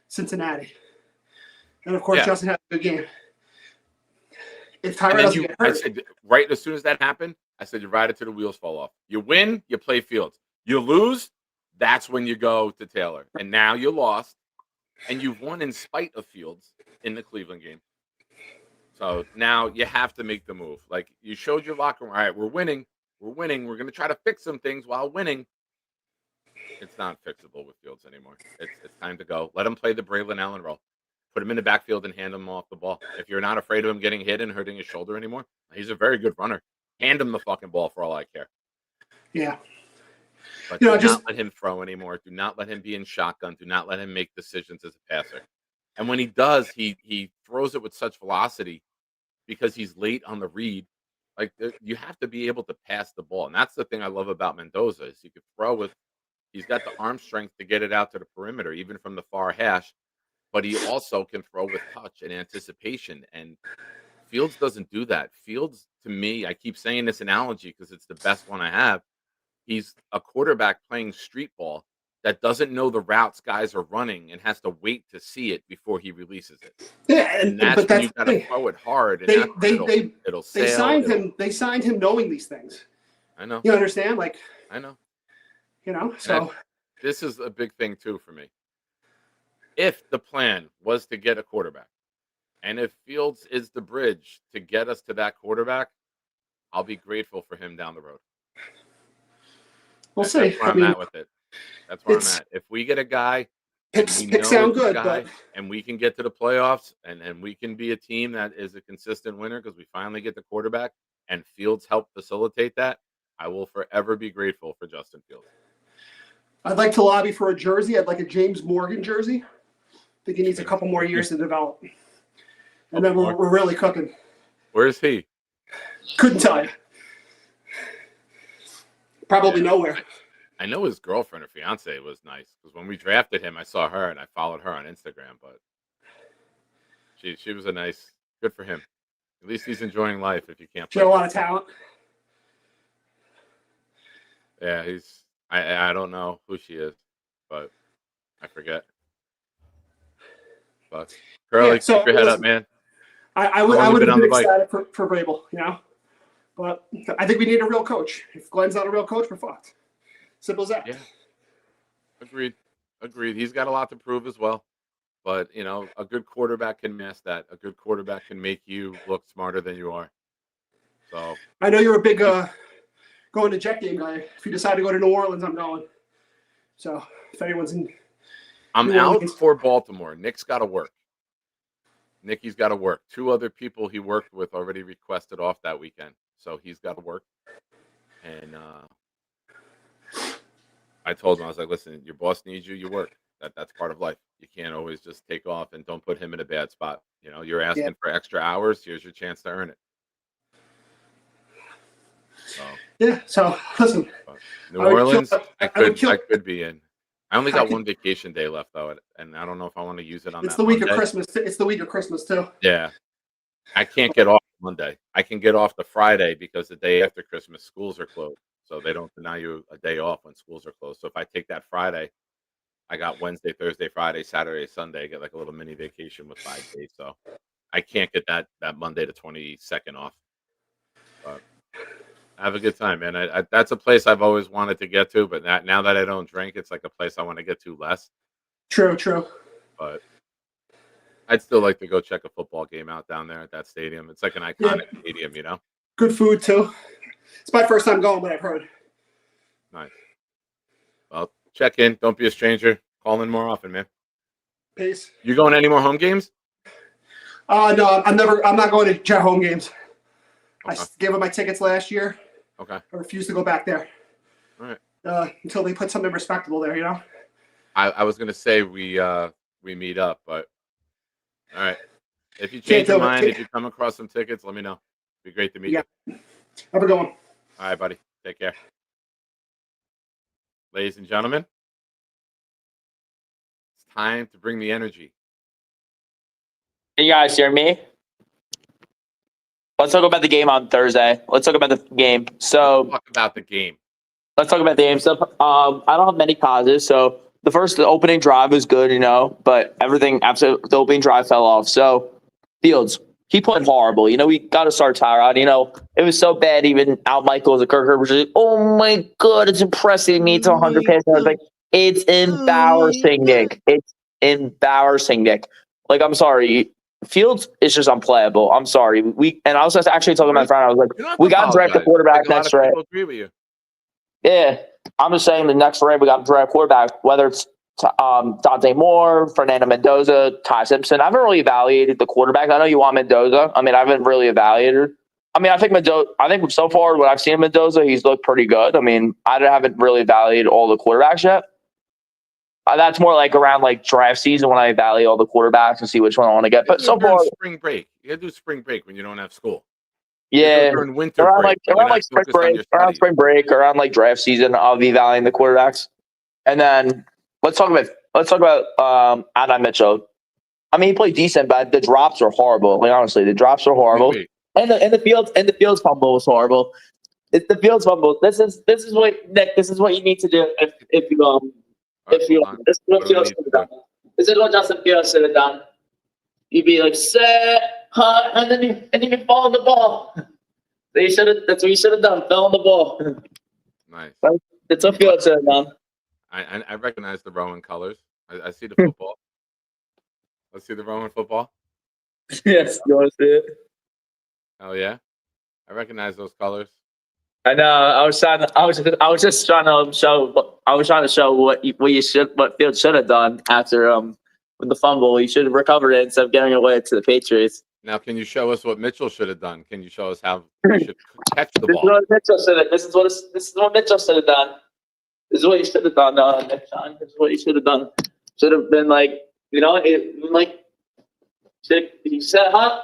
Cincinnati. And, of course, Yeah. Justin had a good game. If And Tyrod then doesn't get I hurt, said, right as soon as that happened, I said, you ride it till the wheels fall off. You win, you play Fields. You lose, that's when you go to Taylor. And now you lost, and you've won in spite of Fields in the Cleveland game. So now you have to make the move. Like, you showed your locker room, all right, we're winning. We're going to try to fix some things while winning. It's not fixable with Fields anymore. It's time to go. Let him play the Braylon Allen role. Put him in the backfield and hand him off the ball. If you're not afraid of him getting hit and hurting his shoulder anymore, he's a very good runner. Hand him the fucking ball for all I care. yeah. But You know, do just- not let him throw anymore. Do not let him be in shotgun. Do not let him make decisions as a passer. And when he does, he throws it with such velocity because he's late on the read. Like, you have to be able to pass the ball. And that's the thing I love about Mendoza is he could throw with, he's got the arm strength to get it out to the perimeter, even from the far hash. But he also can throw with touch and anticipation. And Fields doesn't do that. Fields, to me, I keep saying this analogy because it's the best one I have. He's a quarterback playing street ball that doesn't know the routes guys are running and has to wait to see it before he releases it. Yeah, And that's but when that's you got the to thing. throw it hard. And They- that's when they- it'll They sail. signed him. They signed him knowing these things. I know. You understand? Like, I know. So This is a big thing, too, for me. If the plan was to get a quarterback, and if Fields is the bridge to get us to that quarterback, I'll be grateful for him down the road. we'll see. That's where I I'm mean, at with it. That's where I'm it's- at. If we get a guy, and picks we picks know sound it's a good, guy, but and we can get to the playoffs, and we can be a team that is a consistent winner because we finally get the quarterback, and Fields helped facilitate that, I will forever be grateful for Justin Fields. I'd like to lobby for a jersey. I'd like a James Morgan jersey. I think he needs a couple more years to develop. And then we're really cooking. Where's he? Couldn't tell you. Probably Yeah. nowhere. I know his girlfriend or fiance was nice because when we drafted him, I saw her and I followed her on Instagram. But she was a nice, good for him. At least he's enjoying life. If you can't She had a play. lot of talent. Yeah, he's. I don't know who she is, but I forget. But Curly, Yeah, so keep your head up, listen, man. I would long you have been on been the bike? excited for Vrabel, But I think we need a real coach. If Glenn's not a real coach, we're fucked. Simple as that. Yeah. Agreed. He's got a lot to prove as well. But, a good quarterback can mask that. A good quarterback can make you look smarter than you are. So, I know you're a big going to Jet game guy. If you decide to go to New Orleans, I'm going. So if anyone's in, I'm New out Orleans. for Baltimore. Nick's got to work. Nicky's got to work. 2 other people he worked with already requested off that weekend. So he's got to work. And I told him, I was like, listen, your boss needs you, you work. That's part of life. You can't always just take off and don't put him in a bad spot. You're asking for extra hours. Here's your chance to earn it. So, yeah. So listen, New I would kill- Orleans, I would kill- I could be in. I only I got could- one vacation day left though, and I don't know if I want to use it on it's that the week Monday. of Christmas. It's the week of Christmas too. Yeah. I can't get off Monday. I can get off the Friday because the day after Christmas, schools are closed. So they don't deny you a day off when schools are closed. So if I take that Friday, I got Wednesday, Thursday, Friday, Saturday, Sunday. I get like a little mini vacation with 5 days. So I can't get that Monday the 22nd off. But have a good time, man. I that's a place I've always wanted to get to, but now that I don't drink, it's like a place I want to get to less. True. But I'd still like to go check a football game out down there at that stadium. It's like an iconic stadium, Good food too. It's my first time going, but I've heard. Nice. Well, check in. Don't be a stranger. Call in more often, man. Peace. You going to any more home games? No, I'm not going to Jet home games. Okay. I gave up my tickets last year. Okay. I refuse to go back there. All right. Until they put something respectable there, you know. I was gonna say we meet up, but all right. If you Can't change your do it. mind, if you come across some tickets, let me know. Be great to meet Yeah. you. Have a good one. All right, buddy. Take care. Ladies and gentlemen, it's time to bring the energy. Can you guys hear me? Let's talk about the game on Thursday. Let's talk about the game. So Talk about the game. let's talk about the game stuff. I don't have many pauses. So the opening drive was good, you know, but everything after the opening drive fell off. So Fields, he played horrible. You know, we got to start Tyrod. You know, it was so bad. Even Al Michaels and Kirk Herbert was like, oh my God, it's impressive. Me to 100 passes. I was like, it's embarrassing, Nick. It's embarrassing, Nick. Like, I'm sorry. Fields is just unplayable. I'm sorry. And I was just actually talking to my friend. I was You don't like, have we to got to draft a apologize. quarterback Like, a lot next of draft. people agree with you. Yeah, I'm just saying the next round we got to draft a quarterback, whether it's Dante Moore, Fernando Mendoza, Ty Simpson. I haven't really evaluated the quarterback. I know you want Mendoza. I mean, I haven't really evaluated. I mean, I think so far what I've seen of Mendoza, he's looked pretty good. I mean, I haven't really evaluated all the quarterbacks yet. That's more like around like draft season when I evaluate all the quarterbacks and see which one I want to get. But so During far, spring break. You gotta do spring break when you don't have school. yeah, During winter around break. like when you're not spring focused on break, your studies. around like draft season, I'll be evaluating the quarterbacks. And then let's talk about Adam Mitchell. I mean, he played decent, but the drops are horrible. Like honestly, the drops are horrible. Wait. And the Fields fumble was horrible. It's the Fields fumble. This is what Nick. This is what you need to do if you All right, hold on. This is what What do we Fields need should to have done. This is what Justin Fields should have done. You'd be like set, and then you fall on the ball. That's what you should have done. Fell on the ball. Nice. That's what Fields should have done. I recognize the Roman colors. I see the football. Let's see the Roman football. Yes, you want to see it? Hell yeah. I recognize those colors. I know. I was trying to show what Fields should have done after with the fumble. He should have recovered it instead of giving it away to the Patriots. Now, can you show us what Mitchell should have done? Can you show us how he should catch the This is ball? what Mitchell should have. This is what Mitchell should have done. This is what he should have done. Nick Sean. This is what he should have done. Should have been like, you know, he said, huh?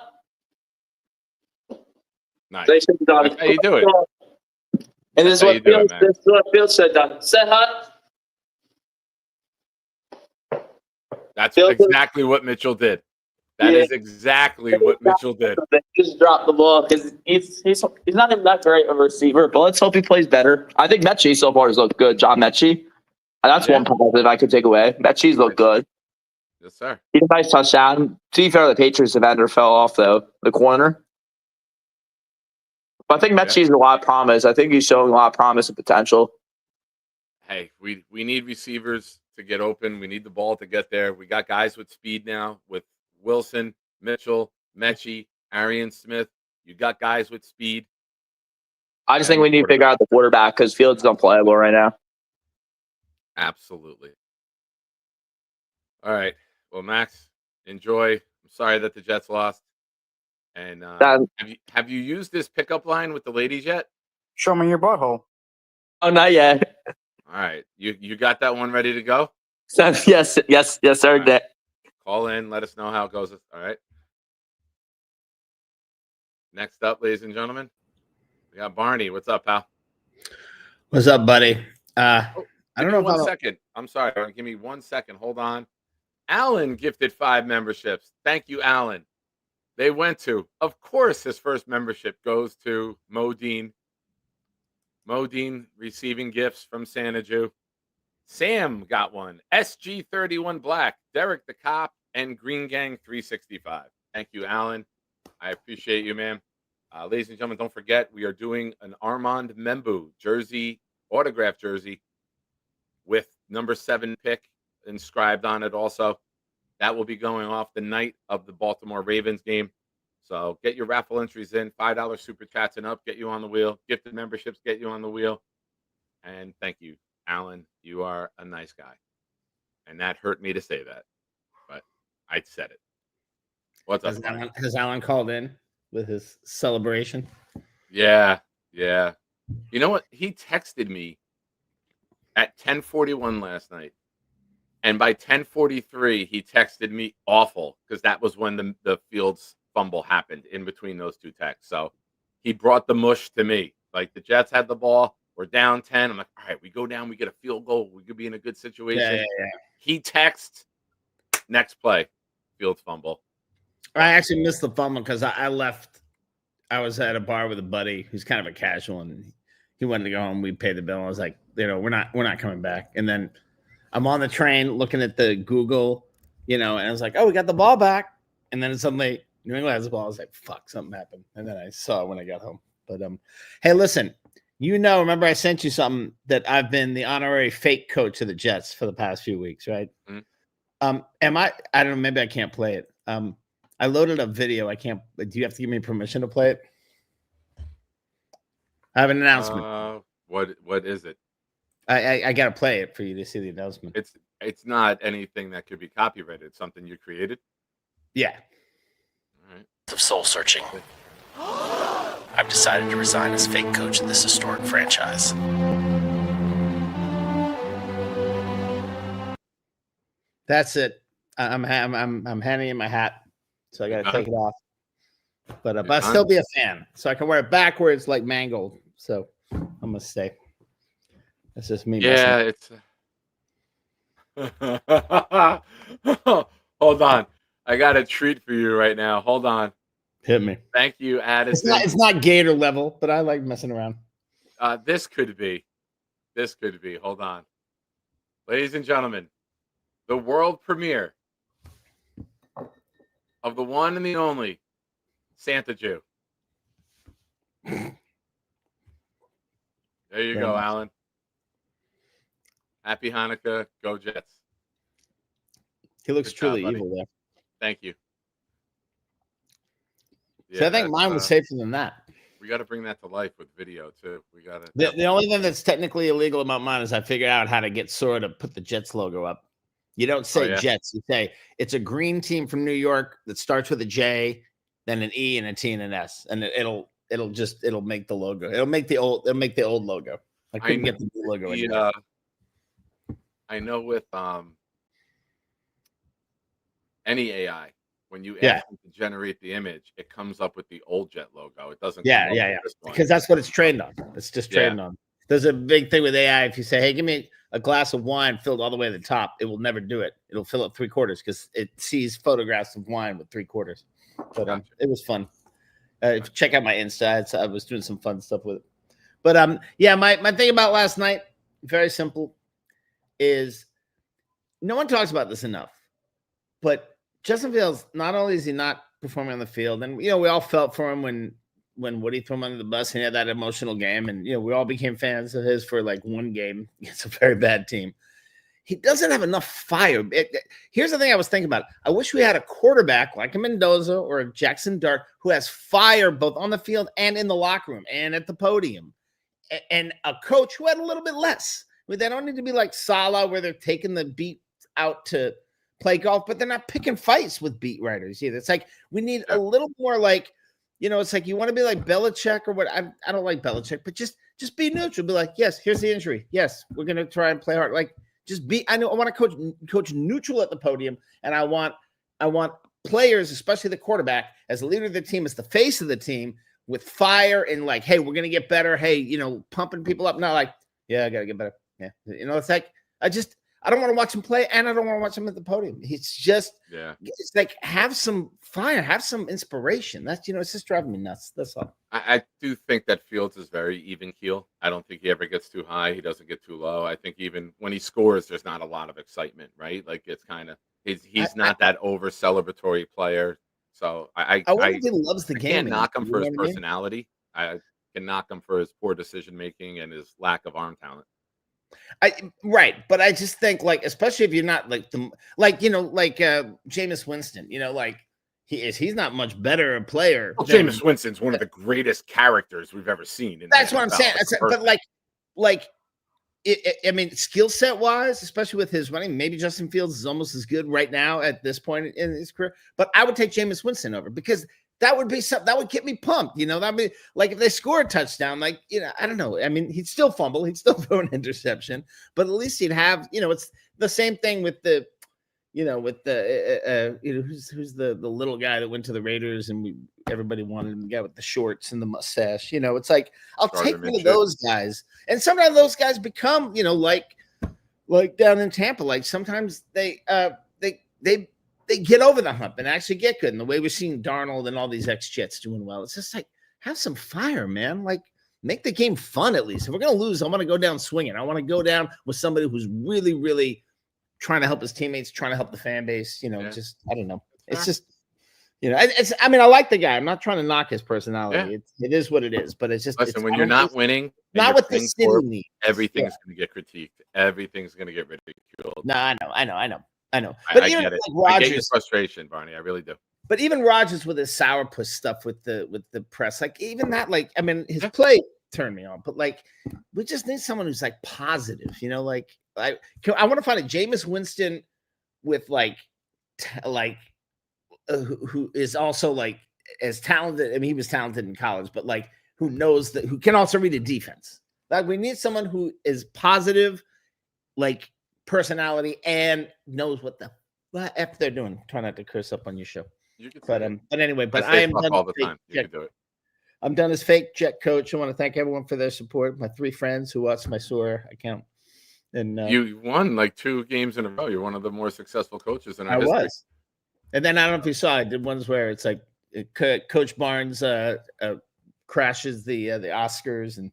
Nice. They should have done. That's how you do it. And this is That's how what you do it, Fields. man. This is what Fields should have done. Said, huh? That's Fields- exactly what Mitchell did. That is exactly what Mitchell did. Just drop the ball because he's not even that great of a receiver. But let's hope he plays better. I think Mechie so far has looked good. John Mechie. That's Yeah. one positive I could take away. Mechie's looked good. Yes, sir. He had a nice touchdown. To be fair, the Patriots defender fell off though, the corner. But I think Mechie's a lot of promise. I think he's showing a lot of promise and potential. Hey, we need receivers to get open. We need the ball to get there. We got guys with speed now with Wilson, Mitchell, Mechie, Arian Smith. You got guys with speed. I just think we need to figure out the quarterback because Fields is unplayable right now. Absolutely. All right. Well, Max, enjoy. I'm sorry that the Jets lost. And have you used this pickup line with the ladies yet? Show me your butthole. Oh, not yet. All right. You got that one ready to go? So, yes, sir. All right. Call in. Let us know how it goes. All right. Next up, ladies and gentlemen, we got Barney. What's up, pal? What's up, buddy? I don't know if 1 second. I'm sorry. Give me 1 second. Hold on. Alan gifted 5 memberships. Thank you, Alan. They went to, of course, his first membership goes to Modine. Modine receiving gifts from Santa Jew. Sam got one. SG31 Black, Derek the Cop, and Green Gang 365. Thank you, Alan. I appreciate you, man. Ladies and gentlemen, don't forget, we are doing an Armand Membu jersey, autograph jersey, with number 7 pick inscribed on it also. That will be going off the night of the Baltimore Ravens game. So get your raffle entries in. $5 super chats and up. Get you on the wheel. Gifted memberships get you on the wheel. And thank you, Alan. You are a nice guy. And that hurt me to say that. But I said it. What's up? Has Alan called in with his celebration? Yeah. You know what? He texted me at 10:41 last night. And by 10:43, he texted me awful because that was when the Fields fumble happened in between those two texts. So he brought the mush to me. Like the Jets had the ball. We're down 10. I'm like, all right, we go down. We get a field goal. We could be in a good situation. Yeah. He texts, next play, Fields fumble. I actually missed the fumble because I left. I was at a bar with a buddy who's kind of a casual, and he wanted to go home. We paid the bill. I was like, we're not coming back. And then I'm on the train looking at the Google, and I was like, oh, we got the ball back. And then suddenly New England has the ball. I was like, fuck, something happened. And then I saw it when I got home. But hey, listen, remember I sent you something that I've been the honorary fake coach of the Jets for the past few weeks, right? Mm-hmm. I don't know, maybe I can't play it. I loaded a video. Do you have to give me permission to play it? I have an announcement. What is it? I gotta play it for you to see the announcement. It's not anything that could be copyrighted. It's something you created. Yeah. All right. Of soul searching. I've decided to resign as fake coach of this historic franchise. That's it. I'm handing in my hat, so I gotta take it off. But I'll still be a fan, so I can wear it backwards like Mangold. So I'm gonna stay. That's just me. Yeah, it's. Hold on, I got a treat for you right now. Hold on. Hit me. Thank you, Addison. It's not Gator level, but I like messing around. This could be. Hold on, ladies and gentlemen, the world premiere of the one and the only Santa Jew. There you go, Alan. Happy Hanukkah. Go Jets. He looks truly evil there. Thank you. Yeah, so I think mine was safer than that. We got to bring that to life with video too. We got to. The only thing that's technically illegal about mine is I figured out how to get Sora to put the Jets logo up. You don't say Jets. You say it's a green team from New York that starts with a J, then an E and a T and an S, and it'll make the logo. It'll make the old logo. I couldn't get the new logo anymore. I know with any AI, when you ask it to generate the image, it comes up with the old Jet logo. It doesn't. Because that's what it's trained on. It's just trained on. There's a big thing with AI. If you say, "Hey, give me a glass of wine filled all the way to the top," it will never do it. It'll fill it 3/4 because it sees photographs of wine with 3/4. But it was fun. Check out my Insta. I was doing some fun stuff with it. But my thing about last night, very simple, is no one talks about this enough. But Justin Fields, not only is he not performing on the field, and we all felt for him when Woody threw him under the bus and he had that emotional game, and we all became fans of his for like one game against a very bad team. He doesn't have enough fire. Here's the thing I was thinking about. I wish we had a quarterback like a Mendoza or a Jackson Dart who has fire both on the field and in the locker room and at the podium, and a coach who had a little bit less. I mean, they don't need to be like Saleh where they're taking the beat out to play golf, but they're not picking fights with beat writers either. It's like we need a little more like, it's like you want to be like Belichick or what. I don't like Belichick, but just be neutral. Be like, yes, here's the injury. Yes, we're gonna try and play hard. Like just be. I want to coach neutral at the podium, and I want players, especially the quarterback, as the leader of the team, as the face of the team, with fire and like, hey, we're gonna get better. Hey, pumping people up. Not like, yeah, I gotta get better. Yeah, it's like I don't want to watch him play, and I don't want to watch him at the podium. It's just, it's like have some fire, have some inspiration. That's it's just driving me nuts. That's all. I do think that Fields is very even keel. I don't think he ever gets too high. He doesn't get too low. I think even when he scores, there's not a lot of excitement, right? Like it's kind of he's not that over celebratory player. So I wonder if he loves the game. I can't knock him for his personality. I can knock him for his poor decision making and his lack of arm talent. Right, but I just think especially if you're not Jameis Winston, he's not much better a player. Well, Jameis Winston's one of the greatest characters we've ever seen. That's what I'm saying. But I mean, skill set wise, especially with his running, maybe Justin Fields is almost as good right now at this point in his career. But I would take Jameis Winston over because that would be something that would get me pumped. That'd be like if they score a touchdown, like, I don't know. I mean, he'd still fumble, he'd still throw an interception, but at least he'd have, it's the same thing with the, with the, who's the little guy that went to the Raiders and everybody wanted him, the guy with the shorts and the mustache. It's like, I'll take one of those guys. And sometimes those guys become, like down in Tampa, like sometimes they get over the hump and actually get good. And the way we're seeing Darnold and all these ex-Jets doing well, it's just like, have some fire, man. Like, make the game fun at least. If we're going to lose, I want to go down swinging. I want to go down with somebody who's really, really trying to help his teammates, trying to help the fan base. Just, I don't know. It's just, I mean, I like the guy. I'm not trying to knock his personality. Yeah. It is what it is, but it's just, listen, when you're not winning, not with the city league, everything's going to get critiqued. Everything's going to get ridiculed. No, I know. But even get it. like I get your Rodgers, frustration, Barney. I really do. but even Rodgers with his sourpuss stuff with the press, like even that, like, I mean, his play turned me on, but like, we just need someone who's like positive, like I want to find a Jameis Winston with who is also like as talented. I mean, he was talented in college, but like who knows that, who can also read a defense. Like we need someone who is positive, like personality, and knows what the F they're doing. Try not to curse up on your show. But anyway, I am done all the time. You can do it. I'm done as fake Jet coach. I want to thank everyone for their support. My 3 friends who watched my SOAR account. And you won like 2 games in a row. You're one of the more successful coaches in our history. was. And then I don't know if you saw, I did ones where it's like Coach Barnes crashes the Oscars, and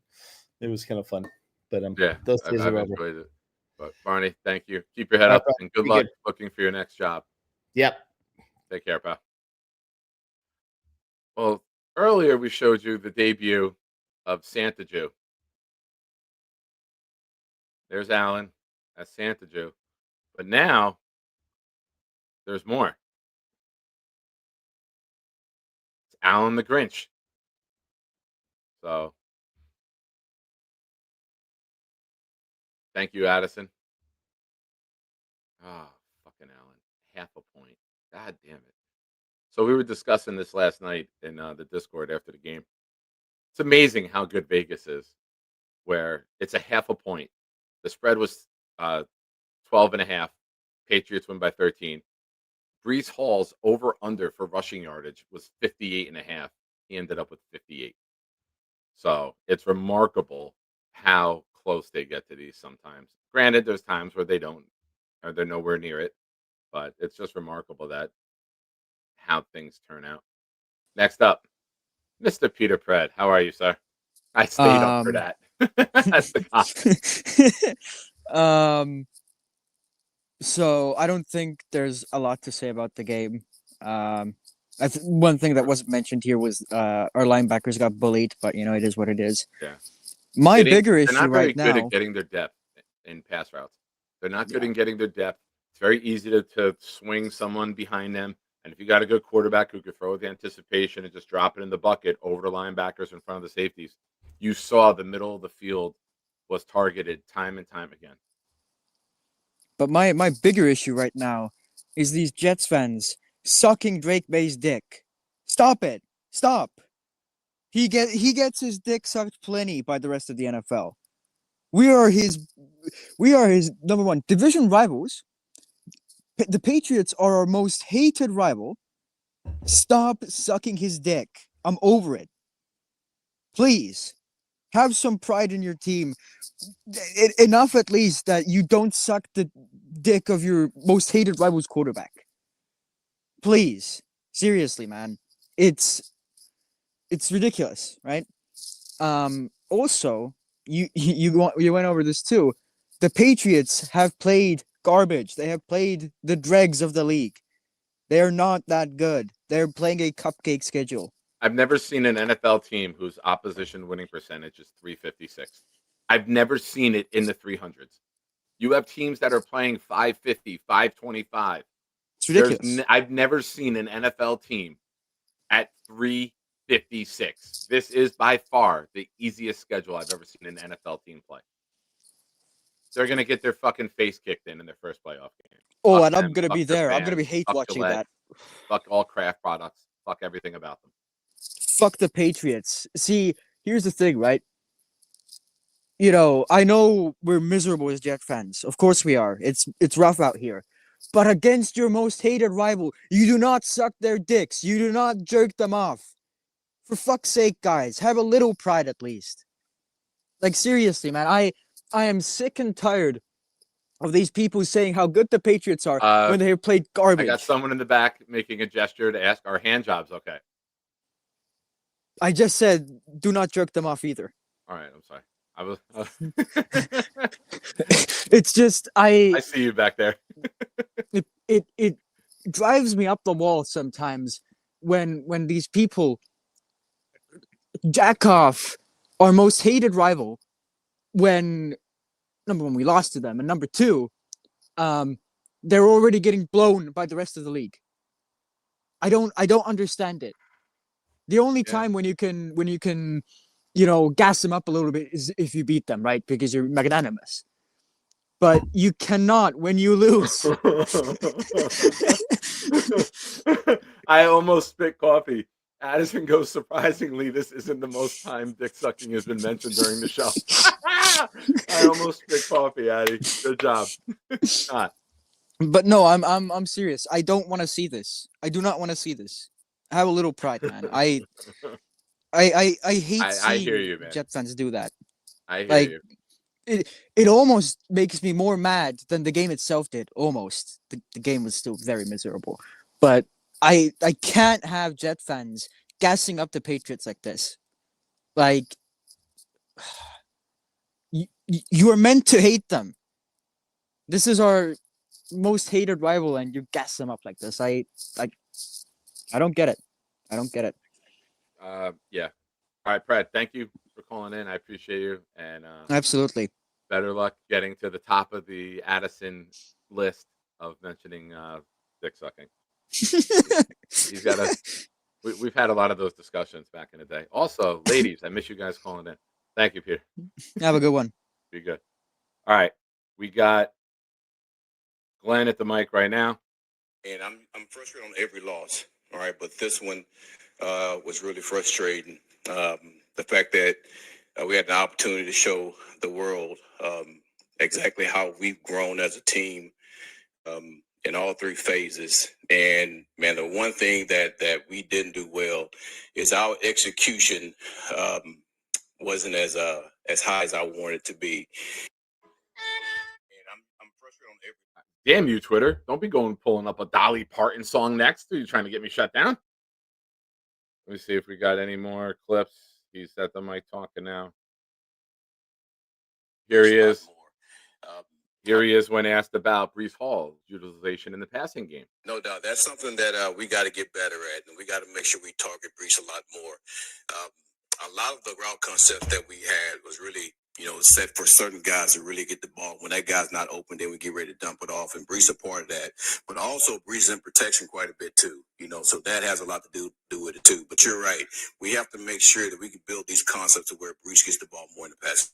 it was kind of fun. But those days I've are over. enjoyed it. But Barney, thank you. Keep your head up and good luck looking for your next job. Yep. Take care, pal. Well, earlier we showed you the debut of Santa Jew. There's Alan as Santa Jew. But now there's more. It's Alan the Grinch. So thank you, Addison. Oh, fucking Alan. Half a point. God damn it. So we were discussing this last night in the Discord after the game. It's amazing how good Vegas is, where it's a half a point. The spread was 12.5. Patriots win by 13. Brees Hall's over-under for rushing yardage was 58.5. He ended up with 58. So it's remarkable how close they get to these sometimes. Granted, there's times where they don't, or they're nowhere near it. But it's just remarkable that how things turn out. Next up, Mr. Peter Pred. How are you, sir? I stayed up for that. That's the So I don't think there's a lot to say about the game. One thing that wasn't mentioned here was our linebackers got bullied, but it is what it is. Yeah. My bigger issue they're not very right good now. at getting their depth in pass routes. They're not good in getting their depth. It's very easy to swing someone behind them. And if you got a good quarterback who could throw with anticipation and just drop it in the bucket over the linebackers in front of the safeties, you saw the middle of the field was targeted time and time again. But my bigger issue right now is these Jets fans sucking Drake May's dick. Stop it. Stop. He gets his dick sucked plenty by the rest of the NFL. We are his number one division rivals. The Patriots are our most hated rival. Stop sucking his dick. I'm over it. Please, have some pride in your team. Enough at least that you don't suck the dick of your most hated rival's quarterback. Please. Seriously, man. It's ridiculous, right? Also, you went over this too. The Patriots have played garbage. They have played the dregs of the league. They are not that good. They're playing a cupcake schedule. I've never seen an NFL team whose opposition winning percentage is 356. I've never seen it in the 300s. You have teams that are playing 550, 525. It's ridiculous. I've never seen an NFL team at 356. This is by far the easiest schedule I've ever seen an NFL team play. they're gonna get their fucking face kicked in their first playoff game. Oh, Fuck and I'm them, gonna fuck be their there. I'm gonna be fans, hate fuck watching Gillette, that. fuck all craft products, fuck everything about them. Fuck the Patriots. See, here's the thing, right? You know, I know we're miserable as Jet fans. Of course we are. It's rough out here. But against your most hated rival, you do not suck their dicks. You do not jerk them off. For fuck's sake, guys, have a little pride at least. Like seriously, man, I am sick and tired of these people saying how good the Patriots are when they played I garbage. got someone in the back making a gesture to ask, "Are hand jobs okay?" I just said, do not jerk them off either. All right, I'm sorry. I was. It's just I see you back there. it drives me up the wall sometimes when these people jack off our most hated rival when number one we lost to them and number two they're already getting blown by the rest of the league. I don't understand it. The only time when you can gas them up a little bit is if you beat them, right? Because you're magnanimous. But you cannot when you lose. I almost spit coffee. Addison goes, surprisingly, this isn't the most time dick sucking has been mentioned during the show. I almost spit coffee, Addy. Good job. Not. But no, I'm serious. I don't want to see this. I do not want to see this. Have a little pride, man. I hate I hear seeing you, man. Jet fans do that. I hear Like, you. It almost makes me more mad than the game itself did. Almost. The game was still very miserable. But I can't have Jet fans gassing up the Patriots like this. Like, you are meant to hate them. This is our most hated rival, and you gas them up like this. I don't get it. I don't get it. Yeah. All right, Brad, thank you for calling in. I appreciate you. And Absolutely. better luck getting to the top of the Addison list of mentioning dick sucking. He's got a. We've had a lot of those discussions back in the day. Also, ladies, I miss you guys calling in. Thank you, Peter. Have a good one. Be good. All right, we got Glenn at the mic right now. And I'm frustrated on every loss. All right, but this one was really frustrating. The fact that we had the opportunity to show the world exactly how we've grown as a team in all three phases. And man, the one thing that we didn't do well is our execution wasn't as high as I wanted it to be. And I'm frustrated on every. Damn you, Twitter! Don't be pulling up a Dolly Parton song next. Are you trying to get me shut down? Let me see if we got any more clips. He's at the mic talking now. Here he is. Here he is when asked about Breece Hall's utilization in the passing game. No doubt. That's something that we got to get better at, and we got to make sure we target Breece a lot more. A lot of the route concepts that we had was really, set for certain guys to really get the ball. When that guy's not open, then we get ready to dump it off, and Breece a part of that. But also Breece in protection quite a bit too, so that has a lot to do with it too. But you're right. We have to make sure that we can build these concepts to where Breece gets the ball more in the pass.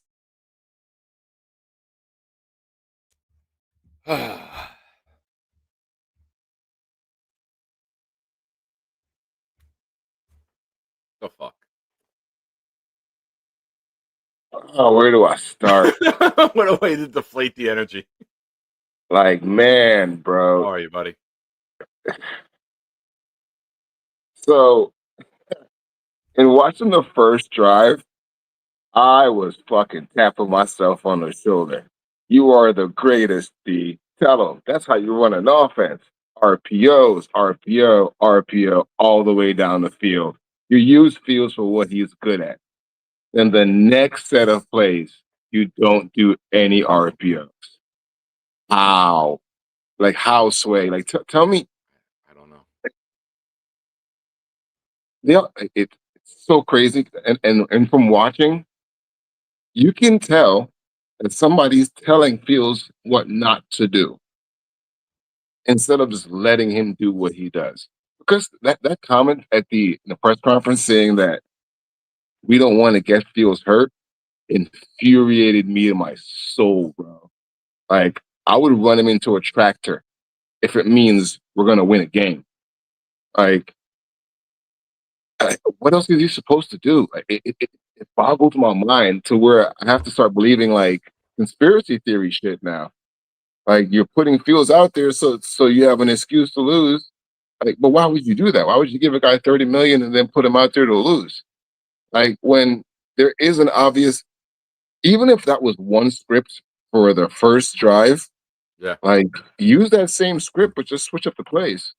The fuck? Oh, where do I start? What a way to deflate the energy. Like, man, bro. How are you, buddy? So, in watching the first drive, I was fucking tapping myself on the shoulder. You are the greatest, D. Tell them. That's how you run an offense. RPOs, RPO, RPO, all the way down the field. You use Fields for what he's good at. Then the next set of plays, you don't do any RPOs. How? Like, how, Sway? Like, tell me. I don't know. Yeah, it's so crazy. And from watching, you can tell that somebody's telling Fields what not to do instead of just letting him do what he does. Because that comment at the press conference saying that we don't want to get Fields hurt infuriated me in my soul, bro. Like, I would run him into a tractor if it means we're going to win a game. Like, what else is he supposed to do? Like, it boggles my mind to where I have to start believing like conspiracy theory shit now. Like, you're putting Fields out there so you have an excuse to lose. Like, but why would you do that? Why would you give a guy $30 million and then put him out there to lose? Like, when there is an obvious, even if that was one script for the first drive, Yeah. like, use that same script, but just switch up the plays.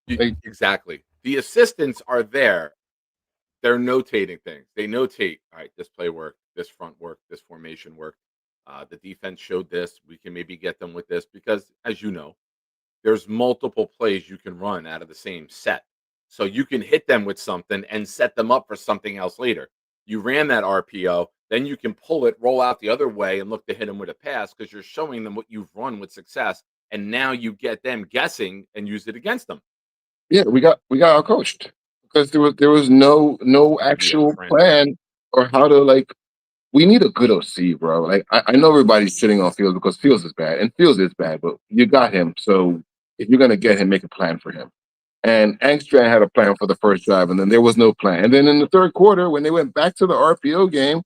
Exactly. The assistants are there. They're notating things. They notate, all right, this play worked, this front worked, this formation worked. The defense showed this. We can maybe get them with this because, as you know, there's multiple plays you can run out of the same set. So you can hit them with something and set them up for something else later. You ran that RPO, then you can pull it, roll out the other way, and look to hit them with a pass because you're showing them what you've run with success. And now you get them guessing and use it against them. Yeah, we got outcoached because there was no actual plan or how to, like, we need a good OC, bro. Like, I know everybody's shitting on Fields because Fields is bad, and Fields is bad, but you got him. So if you're gonna get him, make a plan for him. And Angstrom had a plan for the first drive, and then there was no plan. And then in the third quarter, when they went back to the RPO game,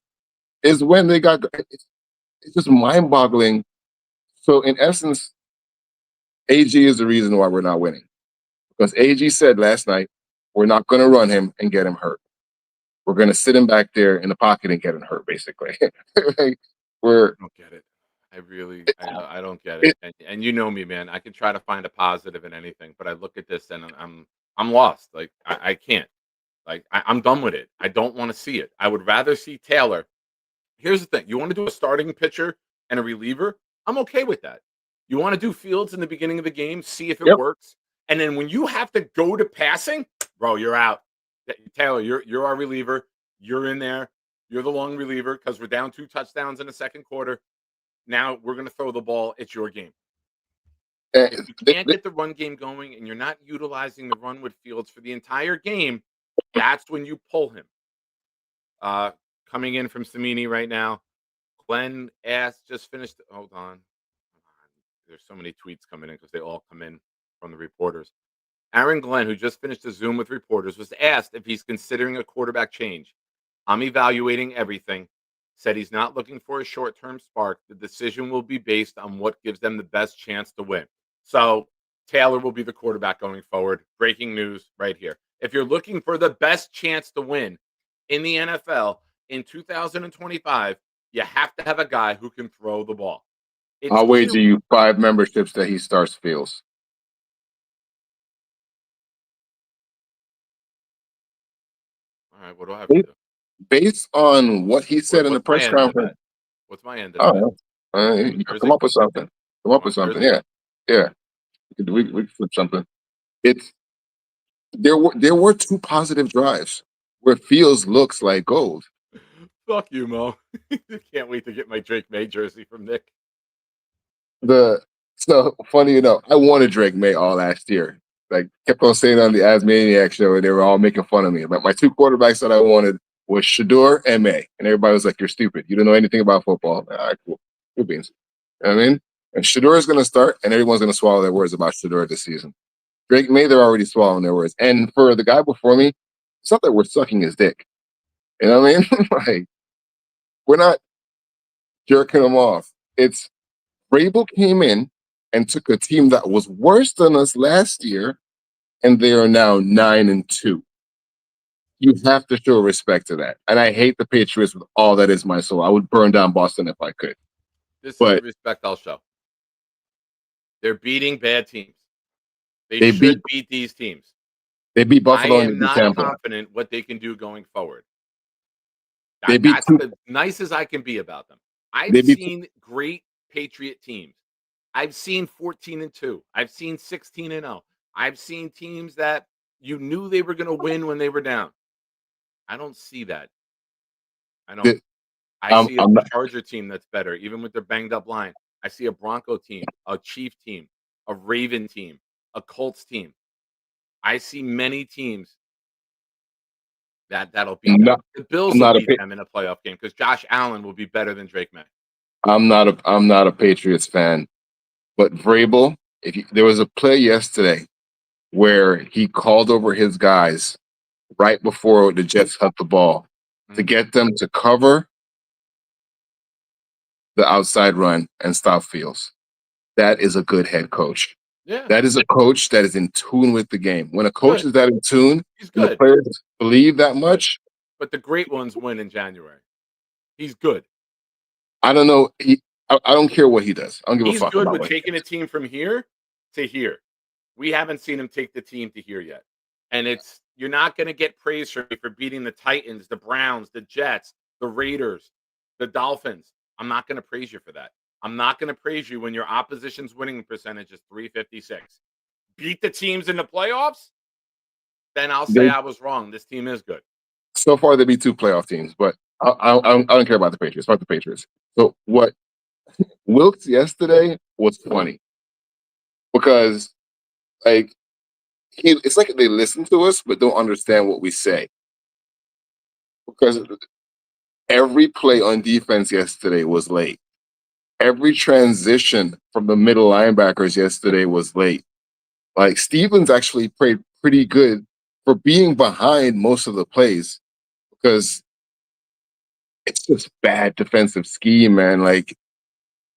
is when they got. It's just mind-boggling. So in essence, AG is the reason why we're not winning. Because AG said last night, we're not going to run him and get him hurt. We're going to sit him back there in the pocket and get him hurt, basically. Like, I don't get it. I don't get it. And you know me, man. I can try to find a positive in anything, but I look at this and I'm lost. Like, I can't. Like, I'm done with it. I don't want to see it. I would rather see Taylor. Here's the thing. You want to do a starting pitcher and a reliever? I'm okay with that. You want to do Fields in the beginning of the game, see if it works. And then when you have to go to passing, bro, you're out. Taylor, you're our reliever. You're in there. You're the long reliever because we're down 2 touchdowns in the second quarter. Now we're going to throw the ball. It's your game. If you can't get the run game going and you're not utilizing the run with Fields for the entire game, that's when you pull him. Coming in from Samini right now. Glenn asked, just finished. Hold on. There's so many tweets coming in because they all come in from the reporters. Aaron Glenn, who just finished a Zoom with reporters, was asked if he's considering a quarterback change. I'm evaluating everything. Said he's not looking for a short-term spark. The decision will be based on what gives them the best chance to win. So Taylor will be the quarterback going forward. Breaking news right here. If you're looking for the best chance to win in the NFL in 2025, you have to have a guy who can throw the ball. I'll wager you 5 memberships that he starts Fields. All right, what do I have to do? Based on what he said in the press conference. What's my end of it? You come up with something. Come up with something. Yeah. We could flip something. There were 2 positive drives where Fields looks like gold. Fuck you, Mo. Can't wait to get my Drake May jersey from Nick. So funny enough, I wanted Drake May all last year. Like, kept on saying on the Asmaniac show, and they were all making fun of me. But my 2 quarterbacks that I wanted was Shedeur and May. And everybody was like, you're stupid. You don't know anything about football. All right, cool. Cool beans. You know what I mean? And Shedeur is going to start, and everyone's going to swallow their words about Shedeur this season. Drake May, they're already swallowing their words. And for the guy before me, it's not that we're sucking his dick. You know what I mean? Like, we're not jerking him off. It's Vrabel came in and took a team that was worse than us last year, and they are now 9-2. You have to show respect to that. And I hate the Patriots with all that is my soul. I would burn down Boston if I could. This is the respect I'll show. They're beating bad teams. They should beat these teams. They beat Buffalo I and am they beat not Tampa. confident what they can do going forward. They beat That's as nice as I can be about them. I've seen great Patriot teams. I've seen 14-2. I've seen 16-0. I've seen teams that you knew they were going to win when they were down. I don't see that. I don't. I see a Charger team that's better, even with their banged up line. I see a Bronco team, a Chief team, a Raven team, a Colts team. I see many teams that'll beat them. The Bills will beat them in a playoff game because Josh Allen will be better than Drake May. I'm not a Patriots fan, But Vrabel, there was a play yesterday where he called over his guys right before the Jets cut the ball to get them to cover the outside run and stop Fields. That is a good head coach. Yeah. That is a coach that is in tune with the game. When a coach is that in tune, He's and the good. players believe that much, But the great ones win in January. He's good. I don't know. I don't care what he does. I don't give He's a fuck good about with what he taking a team from here to here. We haven't seen him take the team to here yet. And you're not going to get praise from me for beating the Titans, the Browns, the Jets, the Raiders, the Dolphins. I'm not going to praise you for that. I'm not going to praise you when your opposition's winning percentage is 356. Beat the teams in the playoffs, then I'll say I was wrong. This team is good. So far, there be 2 playoff teams, but I don't care about the Patriots. About the Patriots. So what Wilkes yesterday was funny because, like, it's like they listen to us but don't understand what we say. Because every play on defense yesterday was late. Every transition from the middle linebackers yesterday was late. Like, Stevens actually played pretty good for being behind most of the plays because it's just bad defensive scheme, man. Like,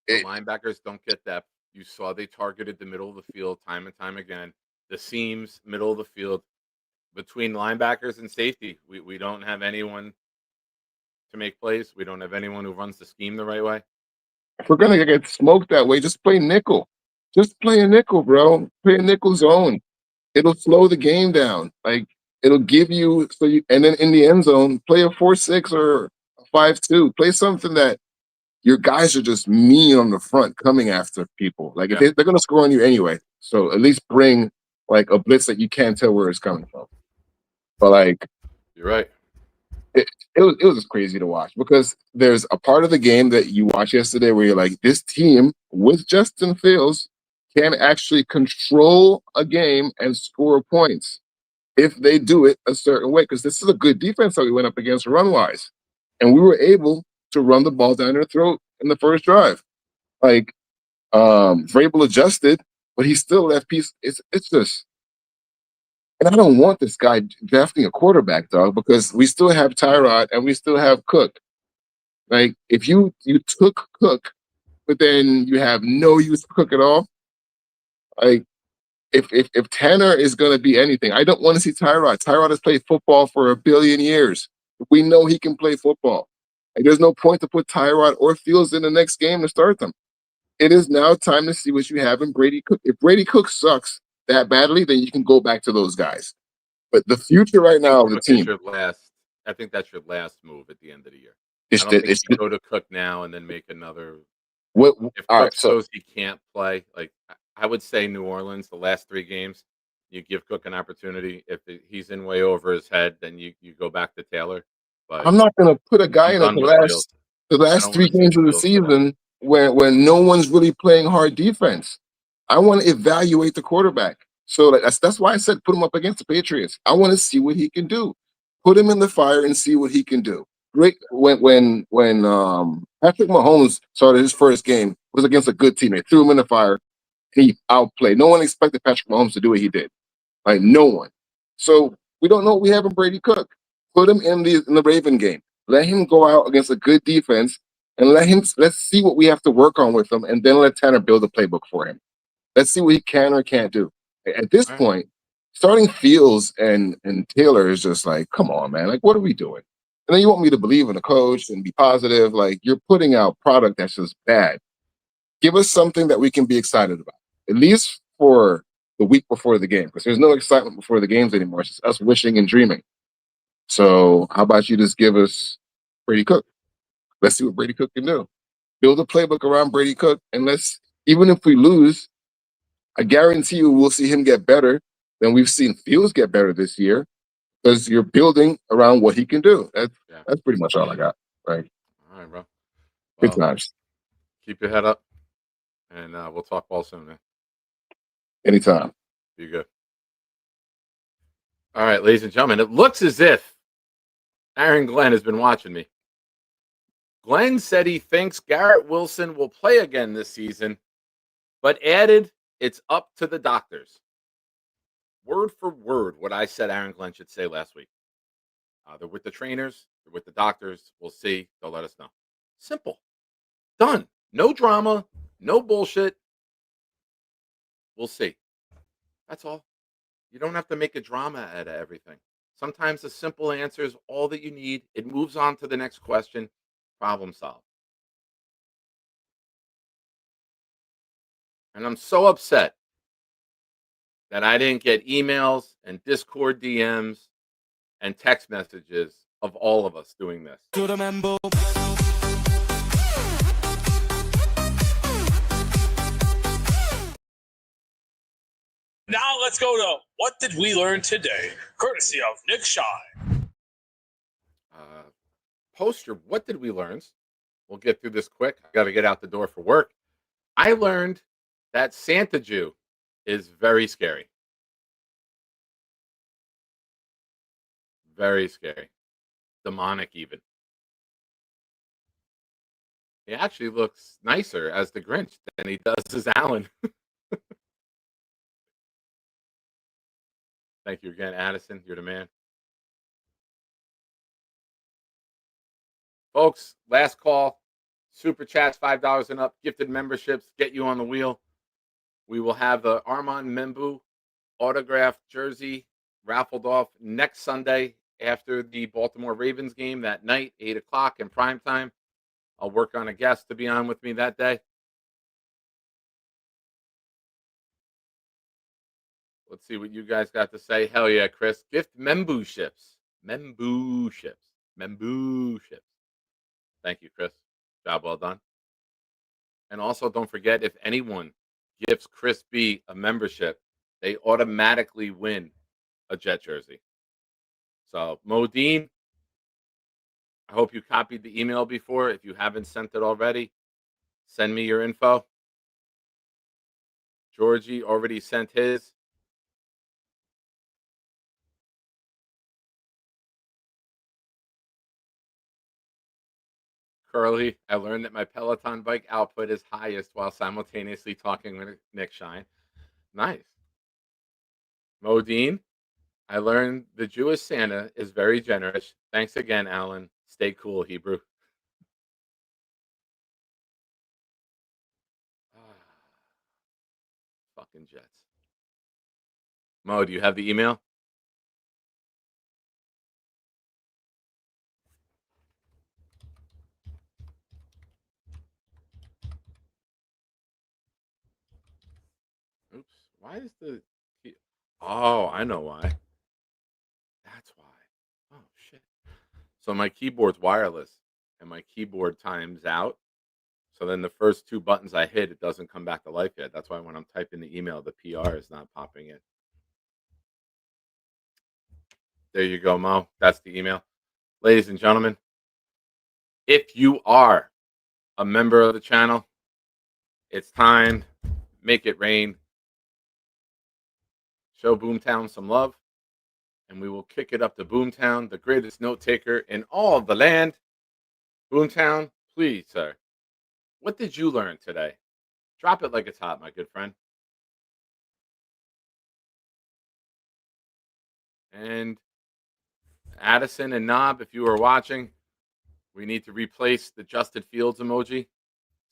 The linebackers don't get depth. You saw they targeted the middle of the field time and time again. The seams, middle of the field. Between linebackers and safety, we don't have anyone to make plays. We don't have anyone who runs the scheme the right way. if we're gonna get smoked that way, just play nickel. Just play a nickel, bro. Play a nickel zone. It'll slow the game down. Like, it'll give you and then in the end zone, play a 4-6 or a 5-2. Play something that your guys are just mean on the front coming after people. Like, if they're gonna score on you anyway. So at least bring like a blitz that you can't tell where it's coming from. But like, you're right. It was just crazy to watch because there's a part of the game that you watched yesterday where you're like, this team with Justin Fields can actually control a game and score points if they do it a certain way. Because this is a good defense that we went up against run-wise. And we were able to run the ball down their throat in the first drive. Like, Vrabel adjusted, but he still left piece. It's just, and I don't want this guy drafting a quarterback, dog, because we still have Tyrod and we still have Cook. Like, if you took Cook, but then you have no use for Cook at all, like, if Tanner is going to be anything, I don't want to see Tyrod. Tyrod has played football for 1 billion years. We know he can play football. Like, there's no point to put Tyrod or Fields in the next game to start them. It is now time to see what you have in Brady Cook. If Brady Cook sucks that badly, then you can go back to those guys. But the future right now of the team, I think that's your last move at the end of the year. It's I don't the- think you go to Cook now and then make another. what? If All Cook right, so shows he can't play, like I would say New Orleans, the last 3 games, you give Cook an opportunity. If he's in way over his head, then you go back to Taylor. But I'm not going to put a guy I'm in done the with last Fields. the I last don't 3 wanna see games of the Fields. season when no one's really playing hard defense. I want to evaluate the quarterback. So that's why I said put him up against the Patriots. I want to see what he can do. Put him in the fire and see what he can do. Great when Patrick Mahomes started his first game, it was against a good team. They threw him in the fire. He outplayed. No one expected Patrick Mahomes to do what he did. Like, no one. So we don't know what we have in Brady Cook. Put him in the Raven game. Let him go out against a good defense and let's see what we have to work on with him, and then let Tanner build a playbook for him. Let's see what he can or can't do. At this point, starting Fields and Taylor is just like, come on, man. Like, what are we doing? And then you want me to believe in the coach and be positive. Like, you're putting out product that's just bad. Give us something that we can be excited about, at least for the week before the game, because there's no excitement before the games anymore. It's just us wishing and dreaming. So how about you just give us Brady Cook? Let's see what Brady Cook can do. Build a playbook around Brady Cook, and even if we lose, I guarantee you we'll see him get better than we've seen Fields get better this year, because you're building around what he can do. That's pretty much all I got. Right. All right, bro. Good Well, times. keep your head up, and we'll talk ball soon, man. Anytime. Be good. All right, ladies and gentlemen, it looks as if Aaron Glenn has been watching me. Glenn said he thinks Garrett Wilson will play again this season, But added, it's up to the doctors. Word for word, what I said Aaron Glenn should say last week. They're with the trainers, they're with the doctors. We'll see. They'll let us know. Simple. Done. No drama, no bullshit. We'll see. That's all. You don't have to make a drama out of everything. Sometimes a simple answer is all that you need. It moves on to the next question. Problem solved. And I'm so upset that I didn't get emails and Discord DMs and text messages of all of us doing this. Now let's go to What Did We Learn Today, courtesy of Nick Shine. Poster, what did we learn? We'll get through this quick. I got to get out the door for work. I learned that Santa Jew is very scary. Very scary. Demonic, even. He actually looks nicer as the Grinch than he does as Alan. Thank you again, Addison. You're the man. Folks, last call. Super chats, $5 and up. Gifted memberships get you on the wheel. We will have the Armand Membu autographed jersey raffled off next Sunday after the Baltimore Ravens game that night, 8 o'clock in prime time. I'll work on a guest to be on with me that day. Let's see what you guys got to say. Hell yeah, Chris. Gift memberships. Memberships. Thank you, Chris. Job well done. And also, don't forget, if anyone gifts Chris B a membership, they automatically win a Jet jersey. So, Modine, I hope you copied the email before. If you haven't sent it already, send me your info. Georgie already sent his. Curly, I learned that my Peloton bike output is highest while simultaneously talking with Nick Shine. Nice. Modine, I learned the Jewish Santa is very generous. Thanks again, Alan. Stay cool, Hebrew. Fucking Jets. Mo, do you have the email? Oops. Why is the... Oh, I know why. That's why. Oh, shit. So my keyboard's wireless, and my keyboard times out. So then the first two buttons I hit, it doesn't come back to life yet. That's why when I'm typing the email, the PR is not popping in. There you go, Mo. That's the email. Ladies and gentlemen, if you are a member of the channel, it's time. Make it rain. Show Boomtown some love. And we will kick it up to Boomtown, the greatest note taker in all of the land. Boomtown, please, sir. What did you learn today? Drop it like it's hot, my good friend. And Addison and Knob, if you are watching, we need to replace the Justin Fields emoji.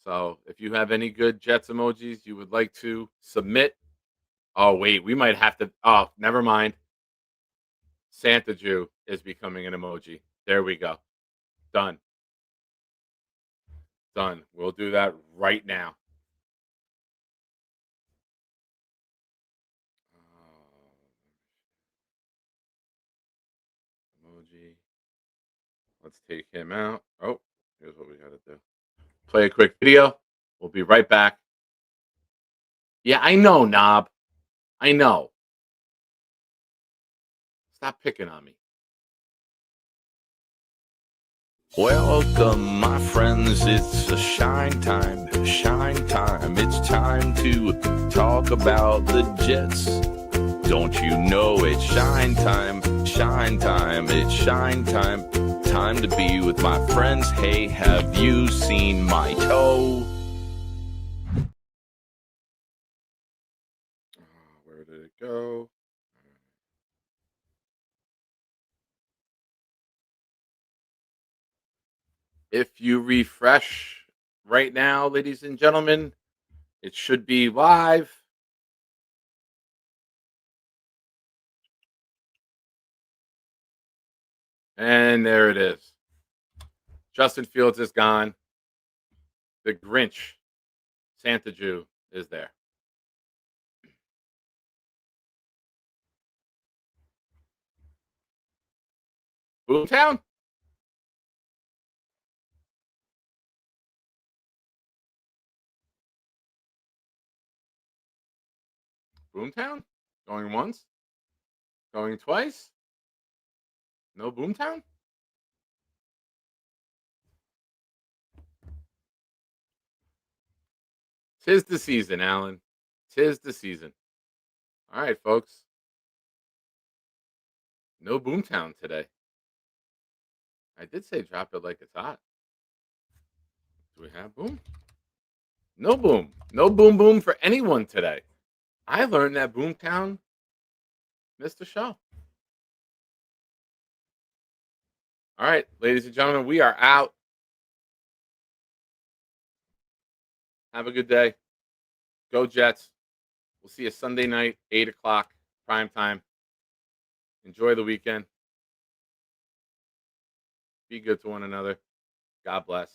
So if you have any good Jets emojis you would like to submit. Oh, wait, we might have to. Oh, never mind. Santa Jew is becoming an emoji. There we go. Done. Done. We'll do that right now. Emoji. Let's take him out. Oh, here's what we got to do. Play a quick video. We'll be right back. Yeah, I know, Knob. I know. Stop picking on me. Welcome, my friends. It's a shine time. Shine time. It's time to talk about the Jets. Don't you know it's shine time? Shine time. It's shine time. Time to be with my friends. Hey, have you seen my toe? Where did it go? If you refresh right now, ladies and gentlemen, it should be live. And there it is. Justin Fields is gone. The Grinch, Santa Jew, is there. Boomtown? Boomtown? Going once? Going twice? No Boomtown? Tis the season, Alan. Tis the season. All right, folks. No Boomtown today. I did say drop it like it's hot. Do we have boom? No boom. No boom boom for anyone today. I learned that Boomtown missed the show. All right, ladies and gentlemen, we are out. Have a good day. Go Jets. We'll see you Sunday night, 8 o'clock, prime time. Enjoy the weekend. Be good to one another. God bless.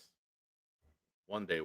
One day.